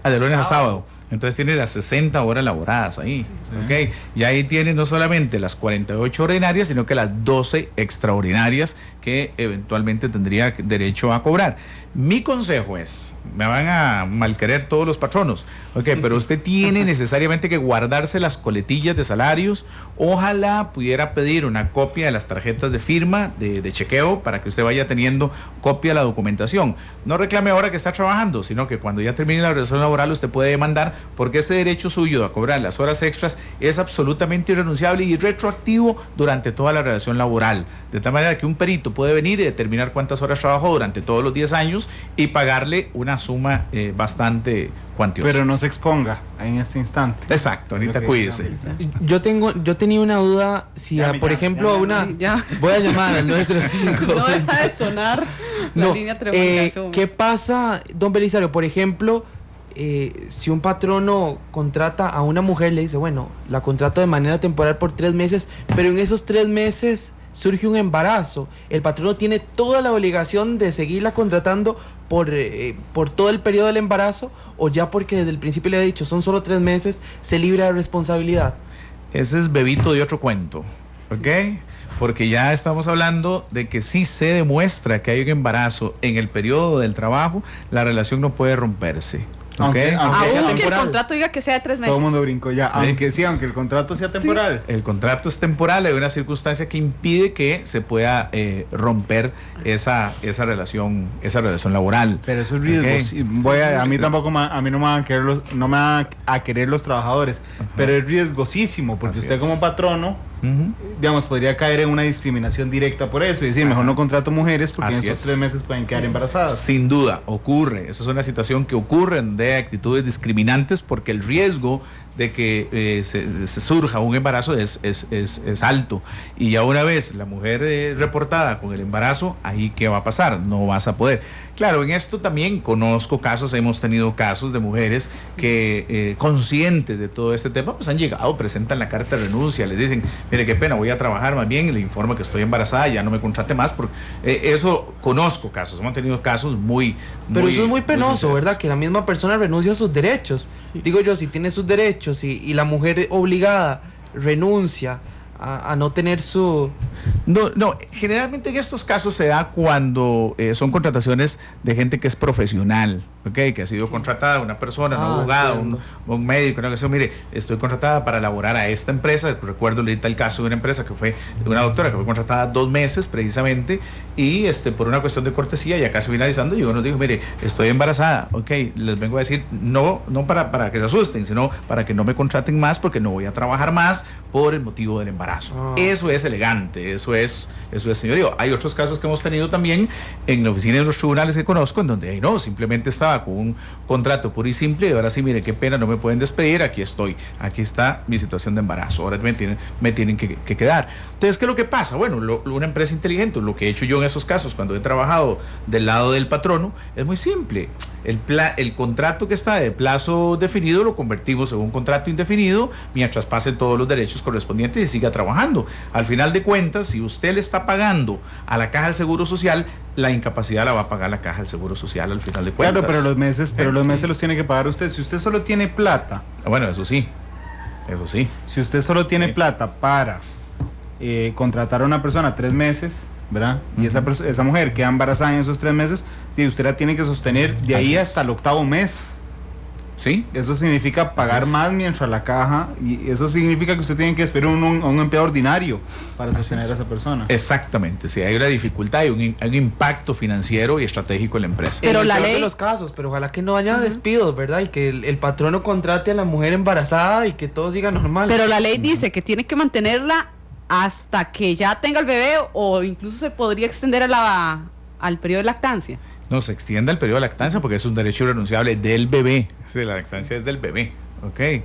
de lunes a sábado. Entonces tiene las 60 horas laboradas ahí. Sí. Ok, y ahí tiene no solamente las 48 ordinarias, sino que las 12 extraordinarias que eventualmente tendría derecho a cobrar. Mi consejo es, me van a malquerer todos los patronos, pero usted tiene necesariamente que guardarse las coletillas de salarios. Ojalá pudiera pedir una copia de las tarjetas de firma, de chequeo, para que usted vaya teniendo copia de la documentación. No reclame ahora que está trabajando, sino que cuando ya termine la relación laboral usted puede demandar, porque ese derecho suyo a cobrar las horas extras es absolutamente irrenunciable y retroactivo durante toda la relación laboral, de tal manera que un perito puede venir y determinar cuántas horas trabajó durante todos los 10 años y pagarle una suma bastante cuantiosa. Pero no se exponga en este instante. Exacto, ahorita cuídese. Yo tenía una duda, si por ejemplo voy a llamar al 905. No deja de sonar la línea telefónica. ¿Qué pasa, don Belisario? Por ejemplo, si un patrono contrata a una mujer, le dice, bueno, la contrato de manera temporal por 3 meses, pero en esos 3 meses surge un embarazo, el patrono tiene toda la obligación de seguirla contratando por todo el periodo del embarazo, o ya porque desde el principio le he dicho son solo 3 meses, se libra de responsabilidad. Ese es bebito de otro cuento, ¿ok? Porque ya estamos hablando de que si se demuestra que hay un embarazo en el periodo del trabajo, la relación no puede romperse. Aunque el contrato diga que sea de 3 meses. Todo el mundo brincó ya. Aunque el contrato sea temporal. Sí. El contrato es temporal, hay una circunstancia que impide que se pueda romper esa relación laboral. Pero eso es riesgo. A mí tampoco no me van a querer los trabajadores. Uh-huh. Pero es riesgosísimo, porque usted como patrono, digamos, podría caer en una discriminación directa por eso y decir, mejor no contrato mujeres porque en esos 3 meses pueden quedar embarazadas. Sin duda, ocurre. Esa es una situación que ocurre de actitudes discriminantes, porque el riesgo de que se surja un embarazo es alto, y ya una vez la mujer reportada con el embarazo, ahí ¿qué va a pasar? No vas a poder. Claro, en esto también conozco casos, hemos tenido casos de mujeres que conscientes de todo este tema, pues han llegado, presentan la carta de renuncia, les dicen, mire, qué pena, voy a trabajar más bien, le informo que estoy embarazada, ya no me contrate más, porque eso conozco casos, hemos tenido casos muy... Pero eso es muy penoso, ¿verdad? Que la misma persona renuncia a sus derechos. Sí. Digo yo, si tiene sus derechos y la mujer obligada renuncia a no tener su... No, generalmente en estos casos se da cuando son contrataciones de gente que es profesional, que ha sido contratada, una persona, un abogado, un médico, una cosa, mire, estoy contratada para laborar a esta empresa. Recuerdo ahorita el caso de una empresa que fue de una doctora que fue contratada 2 meses precisamente, y por una cuestión de cortesía, ya casi finalizando, y uno dijo, mire, estoy embarazada, les vengo a decir, no para que se asusten, sino para que no me contraten más, porque no voy a trabajar más por el motivo del embarazo. Eso es elegante, eso es señorío. Hay otros casos que hemos tenido también en la oficina de los tribunales que conozco, en donde no, simplemente estaba con un contrato puro y simple, y ahora sí, mire, qué pena, no me pueden despedir, aquí estoy, aquí está mi situación de embarazo, ahora me tienen que quedar. Entonces, ¿qué es lo que pasa? Bueno, una empresa inteligente, lo que he hecho yo en esos casos cuando he trabajado del lado del patrono, es muy simple. El contrato que está de plazo definido lo convertimos en un contrato indefinido mientras pasen todos los derechos correspondientes y siga trabajando. Al final de cuentas, si usted le está pagando a la Caja del Seguro Social, la incapacidad la va a pagar la Caja del Seguro Social al final de cuentas. Claro, pero los meses los tiene que pagar usted. Si usted solo tiene plata. Bueno, eso sí. Si usted solo tiene plata para contratar a una persona 3 meses, ¿verdad? Y esa mujer queda embarazada en esos 3 meses, y usted la tiene que sostener de ahí hasta el 8º mes. ¿Sí? Eso significa pagar más mientras la caja, y eso significa que usted tiene que esperar a un empleado ordinario para sostener a esa persona. Exactamente, sí, hay una dificultad, hay un impacto financiero y estratégico en la empresa. Pero la ley de los casos, pero ojalá que no haya despidos, ¿verdad? Y que el patrono contrate a la mujer embarazada y que todo siga normal. Pero la ley dice que tiene que mantenerla hasta que ya tenga el bebé, o incluso se podría extender al periodo de lactancia. No, se extiende el periodo de lactancia porque es un derecho irrenunciable del bebé. Sí, la lactancia es del bebé,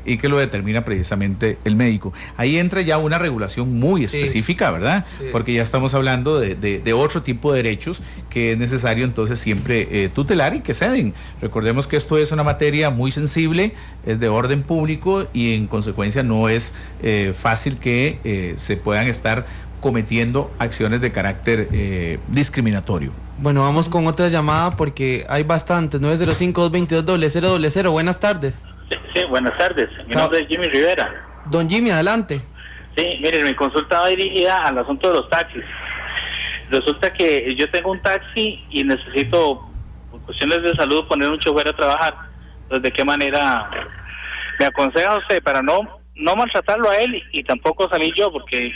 y que lo determina precisamente el médico. Ahí entra ya una regulación muy específica, ¿verdad? Sí. Porque ya estamos hablando de otro tipo de derechos que es necesario entonces siempre tutelar y que ceden. Recordemos que esto es una materia muy sensible, es de orden público, y en consecuencia no es fácil que se puedan estar cometiendo acciones de carácter discriminatorio. Bueno, vamos con otra llamada porque hay bastantes. 905-222-0000. Buenas tardes. Sí, buenas tardes. Mi nombre es Jimmy Rivera. Don Jimmy, adelante. Sí, miren, mi consulta va dirigida al asunto de los taxis. Resulta que yo tengo un taxi y necesito por cuestiones de salud, poner un chofer a trabajar. Entonces, ¿de qué manera me aconseja usted para no maltratarlo a él y tampoco salir yo, porque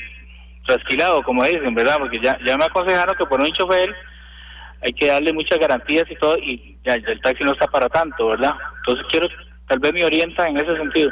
trasquilado, como dicen, ¿verdad? Porque ya me aconsejaron que poner un chofer hay que darle muchas garantías y todo, y ya el taxi no está para tanto, ¿verdad? Entonces quiero, tal vez me orienta en ese sentido.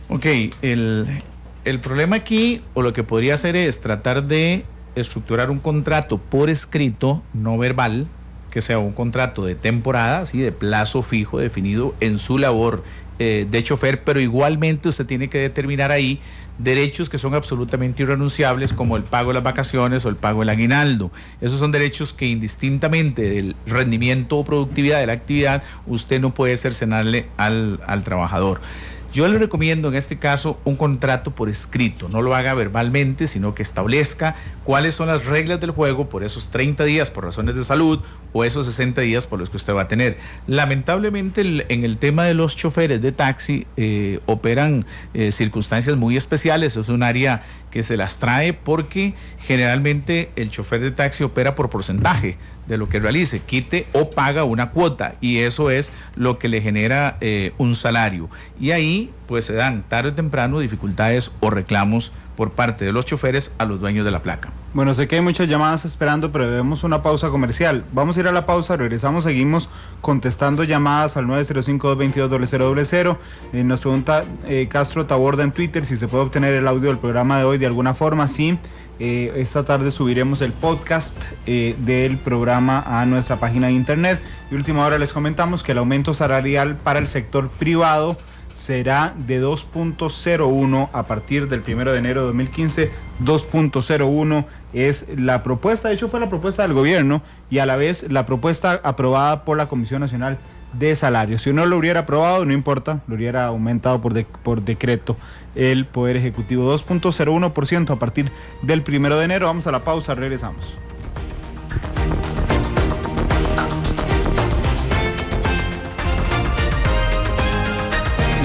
Ok, el problema aquí, o lo que podría hacer es tratar de estructurar un contrato por escrito, no verbal, que sea un contrato de temporada, así de plazo fijo, definido en su labor de chofer, pero igualmente usted tiene que determinar ahí derechos que son absolutamente irrenunciables, como el pago de las vacaciones o el pago del aguinaldo. Esos son derechos que, indistintamente del rendimiento o productividad de la actividad, usted no puede cercenarle al trabajador. Yo le recomiendo en este caso un contrato por escrito, no lo haga verbalmente, sino que establezca cuáles son las reglas del juego por esos 30 días por razones de salud o esos 60 días por los que usted va a tener. Lamentablemente en el tema de los choferes de taxi operan circunstancias muy especiales. Es un área que se las trae porque generalmente el chofer de taxi opera por porcentaje de lo que realice, quite o paga una cuota, y eso es lo que le genera un salario, y ahí pues se dan tarde o temprano dificultades o reclamos por parte de los choferes a los dueños de la placa. Bueno, sé que hay muchas llamadas esperando, pero debemos una pausa comercial. Vamos a ir a la pausa, regresamos, seguimos contestando llamadas al 905-222-0000. Nos pregunta Castro Taborda en Twitter si se puede obtener el audio del programa de hoy de alguna forma. Sí, esta tarde subiremos el podcast del programa a nuestra página de internet. Y última hora les comentamos que el aumento salarial para el sector privado será de 2.01 a partir del 1 de enero de 2015. 2.01 es la propuesta, de hecho fue la propuesta del gobierno y a la vez la propuesta aprobada por la Comisión Nacional de Salarios. Si uno lo hubiera aprobado, no importa, lo hubiera aumentado por decreto el Poder Ejecutivo. 2.01% a partir del 1 de enero. Vamos a la pausa, regresamos.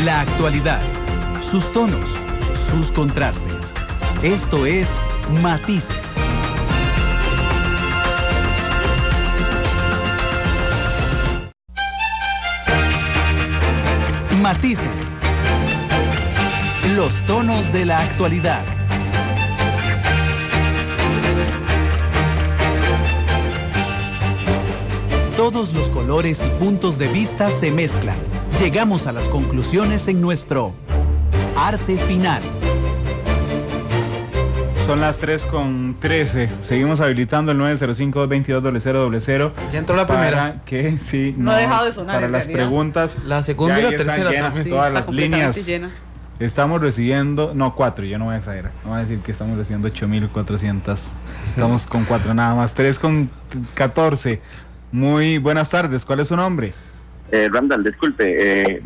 La actualidad, sus tonos, sus contrastes. Esto es Matices. Matices. Los tonos de la actualidad. Todos los colores y puntos de vista se mezclan. Llegamos a las conclusiones en nuestro Arte Final. Son las 3:13. Seguimos habilitando el 905-222-0000. Ya entró la primera. Que sí, no ha dejado de sonar. Para las preguntas. La segunda y la tercera también. Sí, todas las líneas. Llena. Estamos recibiendo, 4, yo no voy a exagerar. No voy a decir que estamos recibiendo 8.400. Estamos con 4 nada más. 3:14. Muy buenas tardes. ¿Cuál es su nombre? Randall, disculpe,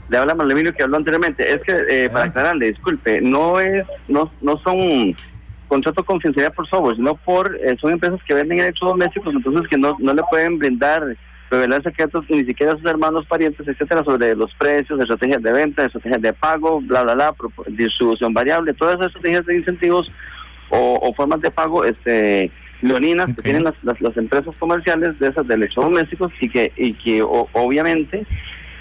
le habla Marlemino que habló anteriormente. Es que para aclararle, disculpe, no son contratos con confidencialidad por software, sino son empresas que venden electrodomésticos, entonces que no le pueden revelar secretos ni siquiera a sus hermanos, parientes, etcétera, sobre los precios, estrategias de venta, estrategias de pago, bla, bla, bla, distribución variable, todas esas estrategias de incentivos o formas de pago, leoninas, okay, que tienen las empresas comerciales de esas de electrodomésticos y que obviamente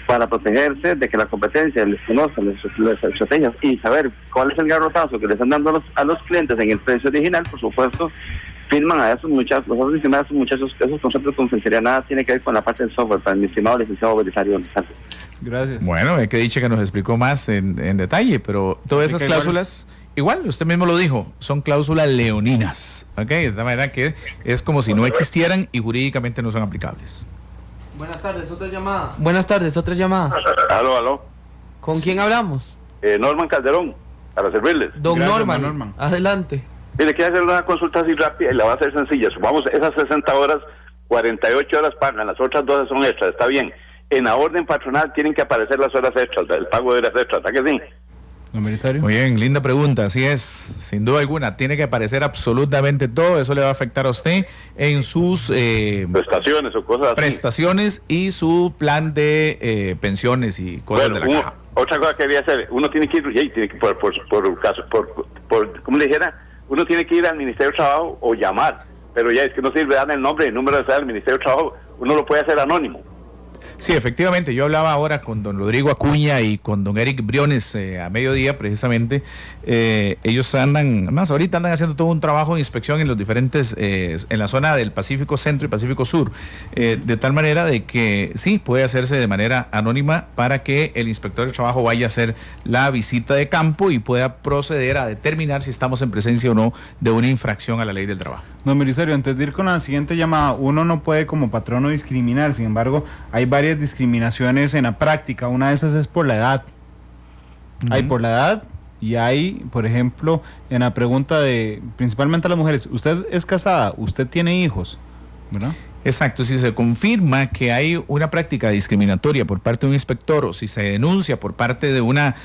para protegerse de que la competencia les conozca las estrategias y saber cuál es el garrotazo que le están dando a los clientes en el precio original, por supuesto, firman a esos muchachos, esos conceptos de confidencialidad, nada tiene que ver con la parte del software, para mi estimado licenciado Belisario. Gracias. Bueno, hay que dicho que nos explicó más en detalle, pero todas esas cláusulas... Igual, usted mismo lo dijo, son cláusulas leoninas, ¿ok? De tal manera que es como si no existieran y jurídicamente no son aplicables. Buenas tardes, otra llamada. Aló. ¿Con quién hablamos? Norman Calderón, para servirles. Don Norman, adelante. Mire, quiero hacer una consulta así rápida y la va a hacer sencilla. Supongamos esas 60 horas, 48 horas pagan, las otras 12 son extras, está bien. En la orden patronal tienen que aparecer las horas extras, el pago de las extras, ¿está que sí? Muy bien, linda pregunta, así es, sin duda alguna, tiene que aparecer absolutamente todo, eso le va a afectar a usted en sus prestaciones o cosas así. Prestaciones y su plan de pensiones y cosas de la caja. Otra cosa que quería hacer, uno tiene que ir, ¿cómo le dijera? Uno tiene que ir al Ministerio de Trabajo o llamar pero ya es que no sirve dar el nombre y el número de cédula del Ministerio de Trabajo, uno lo puede hacer anónimo. Sí, efectivamente, yo hablaba ahora con don Rodrigo Acuña y con don Eric Briones a mediodía precisamente. Ellos ahorita andan haciendo todo un trabajo de inspección en los diferentes, en la zona del Pacífico Centro y Pacífico Sur, de tal manera de que sí, puede hacerse de manera anónima para que el inspector de trabajo vaya a hacer la visita de campo y pueda proceder a determinar si estamos en presencia o no de una infracción a la ley del trabajo. Don Belisario, antes de ir con la siguiente llamada, uno no puede como patrono discriminar, sin embargo, hay varias discriminaciones en la práctica. Una de esas es por la edad. Hay por la edad y hay, por ejemplo, en la pregunta de, principalmente a las mujeres, ¿usted es casada? ¿Usted tiene hijos? ¿Verdad? Exacto, si se confirma que hay una práctica discriminatoria por parte de un inspector o si se denuncia por parte de una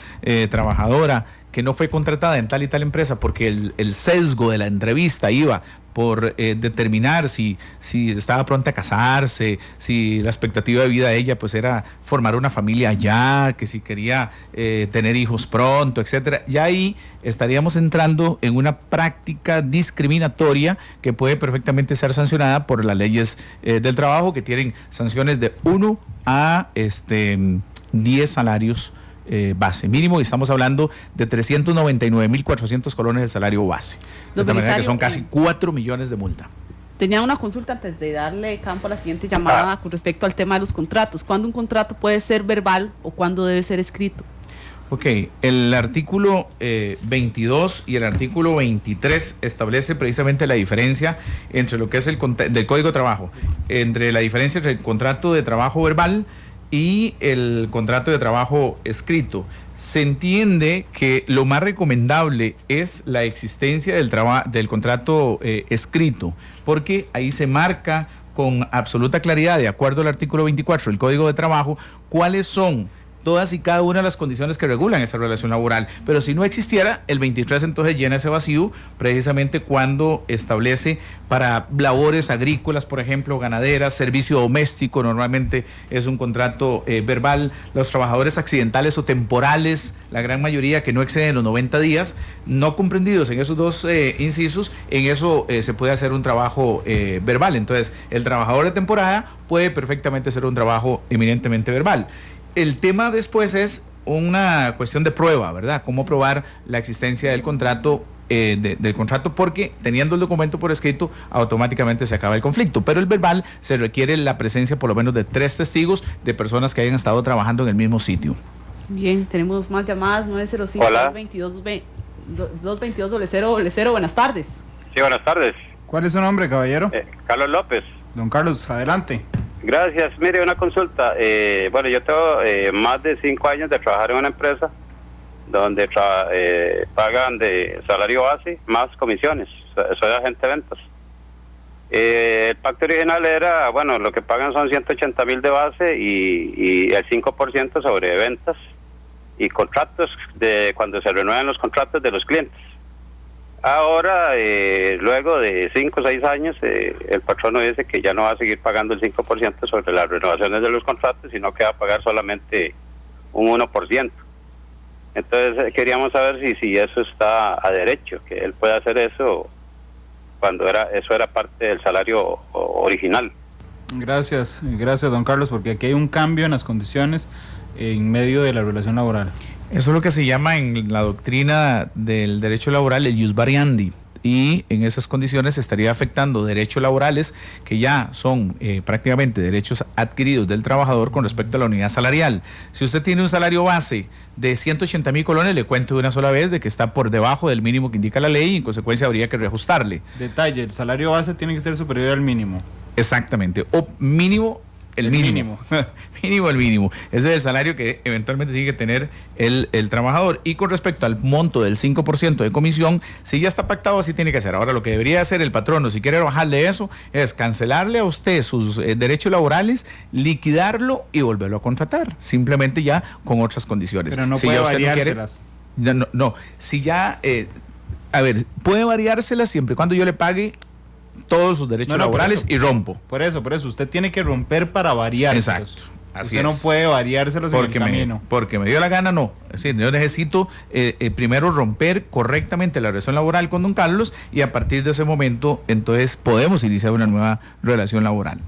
trabajadora que no fue contratada en tal y tal empresa porque el sesgo de la entrevista iba por determinar si estaba pronta a casarse, si la expectativa de vida de ella pues era formar una familia allá, que si quería tener hijos pronto, etcétera. Ya ahí estaríamos entrando en una práctica discriminatoria que puede perfectamente ser sancionada por las leyes del trabajo, que tienen sanciones de 1 a 10 salarios base mínimo, y estamos hablando de 399.400 colones del salario base, de tal manera que son casi 4 millones de multa. Tenía una consulta antes de darle campo a la siguiente llamada con respecto al tema de los contratos. ¿Cuándo un contrato puede ser verbal o cuándo debe ser escrito? Ok, el artículo 22 y el artículo 23 establece precisamente la diferencia entre lo que es del Código de Trabajo, entre la diferencia entre el contrato de trabajo verbal y el contrato de trabajo escrito. Se entiende que lo más recomendable es la existencia del contrato escrito, porque ahí se marca con absoluta claridad, de acuerdo al artículo 24 del Código de Trabajo, cuáles son todas y cada una de las condiciones que regulan esa relación laboral. Pero si no existiera, el 23 entonces llena ese vacío, precisamente cuando establece para labores agrícolas, por ejemplo, ganaderas, servicio doméstico, normalmente es un contrato verbal. Los trabajadores accidentales o temporales, la gran mayoría que no exceden los 90 días, no comprendidos en esos dos incisos, en eso se puede hacer un trabajo verbal. Entonces, el trabajador de temporada puede perfectamente hacer un trabajo eminentemente verbal. El tema después es una cuestión de prueba, ¿verdad? Cómo probar la existencia del contrato, porque teniendo el documento por escrito, automáticamente se acaba el conflicto. Pero el verbal se requiere la presencia por lo menos de 3 testigos de personas que hayan estado trabajando en el mismo sitio. Bien, tenemos más llamadas, 905-222-0000. Buenas tardes. Sí, buenas tardes. ¿Cuál es su nombre, caballero? Carlos López. Don Carlos, adelante. Gracias. Mire, una consulta. Bueno, yo tengo más de 5 años de trabajar en una empresa donde pagan de salario base más comisiones. Soy agente de ventas. El pacto original era, bueno, lo que pagan son 180.000 de base y el 5% sobre ventas y contratos de cuando se renuevan los contratos de los clientes. Ahora, luego de 5 o 6 años, el patrono dice que ya no va a seguir pagando el 5% sobre las renovaciones de los contratos, sino que va a pagar solamente un 1%. Entonces, queríamos saber si eso está a derecho, que él pueda hacer eso cuando eso era parte del salario original. Gracias, don Carlos, porque aquí hay un cambio en las condiciones en medio de la relación laboral. Eso es lo que se llama en la doctrina del derecho laboral el ius variandi, y en esas condiciones estaría afectando derechos laborales que ya son prácticamente derechos adquiridos del trabajador con respecto a la unidad salarial. Si usted tiene un salario base de 180.000 colones, le cuento de una sola vez de que está por debajo del mínimo que indica la ley y en consecuencia habría que reajustarle. Detalle, el salario base tiene que ser superior al mínimo. Exactamente, o mínimo. El mínimo. Mínimo el mínimo. Ese es el salario que eventualmente tiene que tener el trabajador. Y con respecto al monto del 5% de comisión, si ya está pactado, así tiene que ser. Ahora, lo que debería hacer el patrono, si quiere bajarle eso, es cancelarle a usted sus derechos laborales, liquidarlo y volverlo a contratar. Simplemente ya con otras condiciones. Pero no si puede variárselas. No, si ya... a ver, puede variárselas siempre y cuando yo le pague todos sus derechos laborales y rompo. Por eso, usted tiene que romper para variar. Exacto. Usted no puede variárselos en el camino. Porque me dio la gana, no. Es decir, yo necesito primero romper correctamente la relación laboral con don Carlos y a partir de ese momento, entonces, podemos iniciar una nueva relación laboral.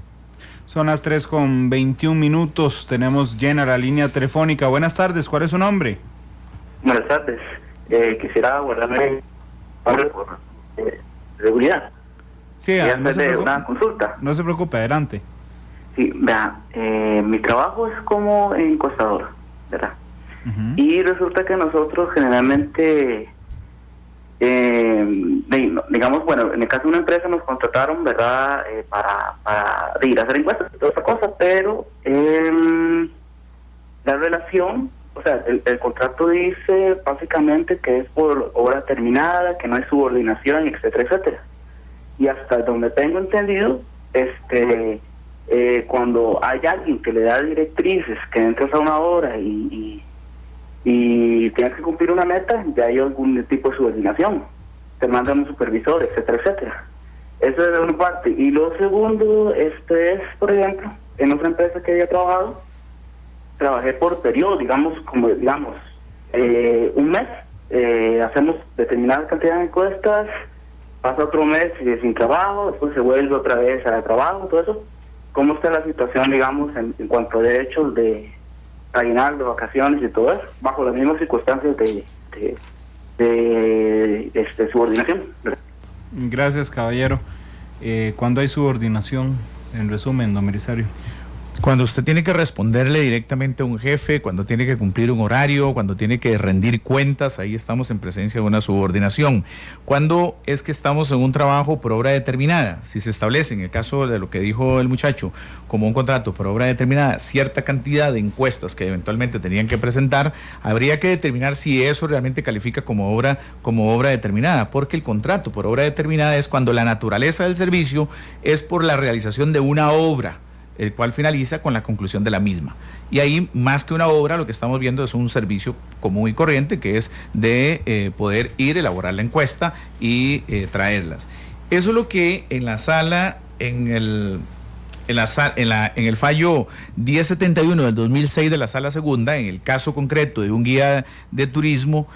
Son las 3:21. Tenemos llena la línea telefónica. Buenas tardes, ¿cuál es su nombre? Buenas tardes. Quisiera guardarme por seguridad. Sí, una consulta. No se preocupe, adelante. Sí, vea, mi trabajo es como encostador, ¿verdad? Y resulta que nosotros generalmente, digamos, bueno, en el caso de una empresa nos contrataron, ¿verdad?, para ir a hacer encuestas y toda esa cosa, pero la relación, o sea, el contrato dice básicamente que es por obra terminada, que no hay subordinación, etcétera, etcétera. Y hasta donde tengo entendido, cuando hay alguien que le da directrices, que entras a una hora y tienes que cumplir una meta, ya hay algún tipo de subordinación. Te mandan un supervisor, etcétera, etcétera. Eso es de una parte. Y lo segundo, es, por ejemplo, en otra empresa que había trabajado, trabajé por periodo, digamos, un mes, hacemos determinada cantidad de encuestas, pasa otro mes sin trabajo, después se vuelve otra vez a trabajo, todo eso. ¿Cómo está la situación, digamos, en cuanto a derechos de aguinaldo, vacaciones y todo eso, bajo las mismas circunstancias de subordinación? Gracias, caballero. ¿Cuándo hay subordinación, en resumen, don Belisario? Cuando usted tiene que responderle directamente a un jefe, cuando tiene que cumplir un horario, cuando tiene que rendir cuentas, ahí estamos en presencia de una subordinación. Cuando es que estamos en un trabajo por obra determinada, si se establece, en el caso de lo que dijo el muchacho, como un contrato por obra determinada, cierta cantidad de encuestas que eventualmente tenían que presentar, habría que determinar si eso realmente califica como obra determinada, porque el contrato por obra determinada es cuando la naturaleza del servicio es por la realización de una obra, el cual finaliza con la conclusión de la misma. Y ahí, más que una obra, lo que estamos viendo es un servicio común y corriente, que es de poder ir, elaborar la encuesta y traerlas. Eso es lo que en la sala, en el fallo 1071 del 2006 de la Sala Segunda, en el caso concreto de un guía de turismo,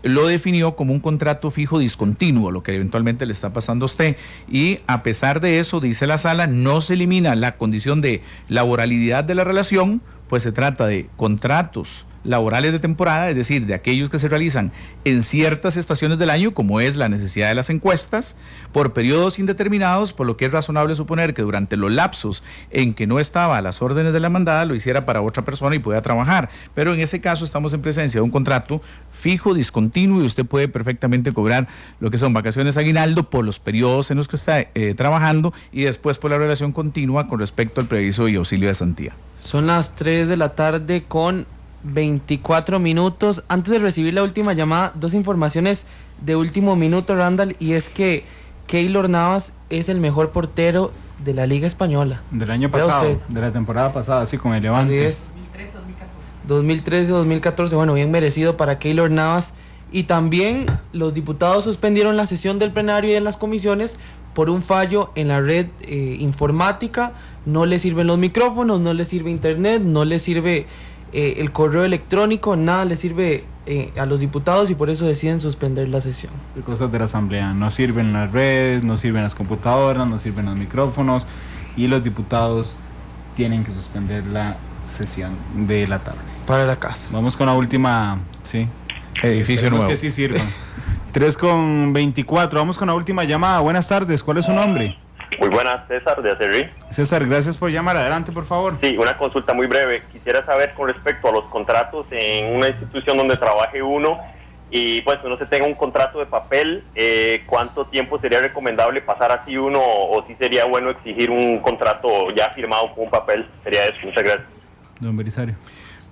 lo definió como un contrato fijo discontinuo, lo que eventualmente le está pasando a usted. Y a pesar de eso, dice la Sala, no se elimina la condición de laboralidad de la relación, pues se trata de contratos laborales de temporada, es decir, de aquellos que se realizan en ciertas estaciones del año, como es la necesidad de las encuestas, por periodos indeterminados, por lo que es razonable suponer que durante los lapsos en que no estaba a las órdenes de la mandada, lo hiciera para otra persona y pueda trabajar. Pero en ese caso estamos en presencia de un contrato fijo, discontinuo, y usted puede perfectamente cobrar lo que son vacaciones, aguinaldo, por los periodos en los que está trabajando, y después por la relación continua con respecto al preaviso y auxilio de cesantía. Son las 3 de la tarde con 24 minutos. Antes de recibir la última llamada, dos informaciones de último minuto, Randall, y es que Keylor Navas es el mejor portero de la Liga Española. Del año pasado, de la temporada pasada, así con el Levante. Así es. 2013-2014, bueno, bien merecido para Keylor Navas. Y también los diputados suspendieron la sesión del plenario y en las comisiones por un fallo en la red informática. No le sirven los micrófonos, no le sirve internet, no le sirve el correo electrónico, nada le sirve a los diputados, y por eso deciden suspender la sesión. Cosas de la asamblea, no sirven las redes, no sirven las computadoras, no sirven los micrófonos, y los diputados tienen que suspender la sesión de la tarde. Para la casa. Vamos con la última, sí. Edificio nuevo. Que sí sirvan. 3:24, vamos con la última llamada. Buenas tardes, ¿cuál es su nombre? Muy buenas, César de Acerrí. César, gracias por llamar. Adelante, por favor. Sí, una consulta muy breve. Quisiera saber con respecto a los contratos en una institución donde trabaje uno y pues uno se tenga un contrato de papel, ¿cuánto tiempo sería recomendable pasar así uno, o si sería bueno exigir un contrato ya firmado con un papel? Sería eso. Muchas gracias. Don Belisario.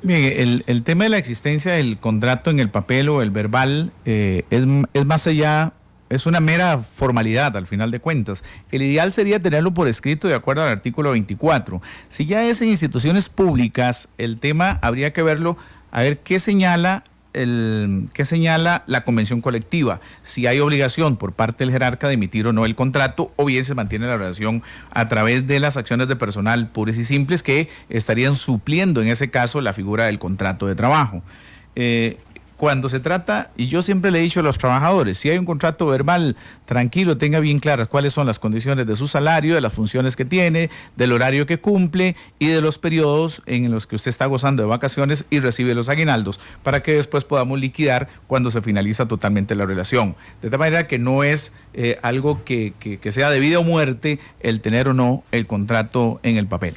Bien, el tema de la existencia del contrato en el papel o el verbal es más allá. Es una mera formalidad al final de cuentas. El ideal sería tenerlo por escrito de acuerdo al artículo 24. Si ya es en instituciones públicas, el tema habría que verlo, a ver qué señala que señala la convención colectiva, si hay obligación por parte del jerarca de emitir o no el contrato, o bien se mantiene la relación a través de las acciones de personal puras y simples que estarían supliendo en ese caso la figura del contrato de trabajo. Cuando se trata, y yo siempre le he dicho a los trabajadores, si hay un contrato verbal, tranquilo, tenga bien claras cuáles son las condiciones de su salario, de las funciones que tiene, del horario que cumple y de los periodos en los que usted está gozando de vacaciones y recibe los aguinaldos, para que después podamos liquidar cuando se finaliza totalmente la relación. De tal manera que no es algo que sea de vida o muerte el tener o no el contrato en el papel.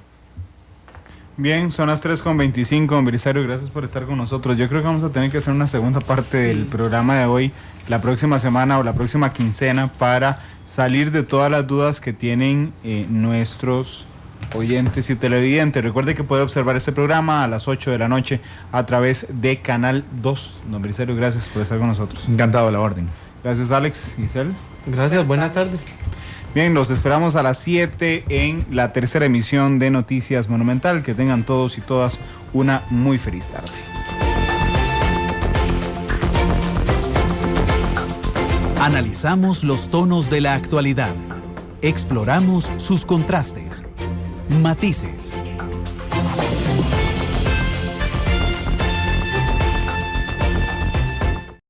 Bien, son las 3:25, don Belisario, gracias por estar con nosotros. Yo creo que vamos a tener que hacer una segunda parte del programa de hoy, la próxima semana o la próxima quincena, para salir de todas las dudas que tienen nuestros oyentes y televidentes. Recuerde que puede observar este programa a las 8 de la noche a través de Canal 2. Don Belisario, gracias por estar con nosotros. Encantado, a la orden. Gracias, Alex. Giselle. Gracias, buenas tardes. Bien, los esperamos a las 7 en la tercera emisión de Noticias Monumental. Que tengan todos y todas una muy feliz tarde. Analizamos los tonos de la actualidad. Exploramos sus contrastes, matices,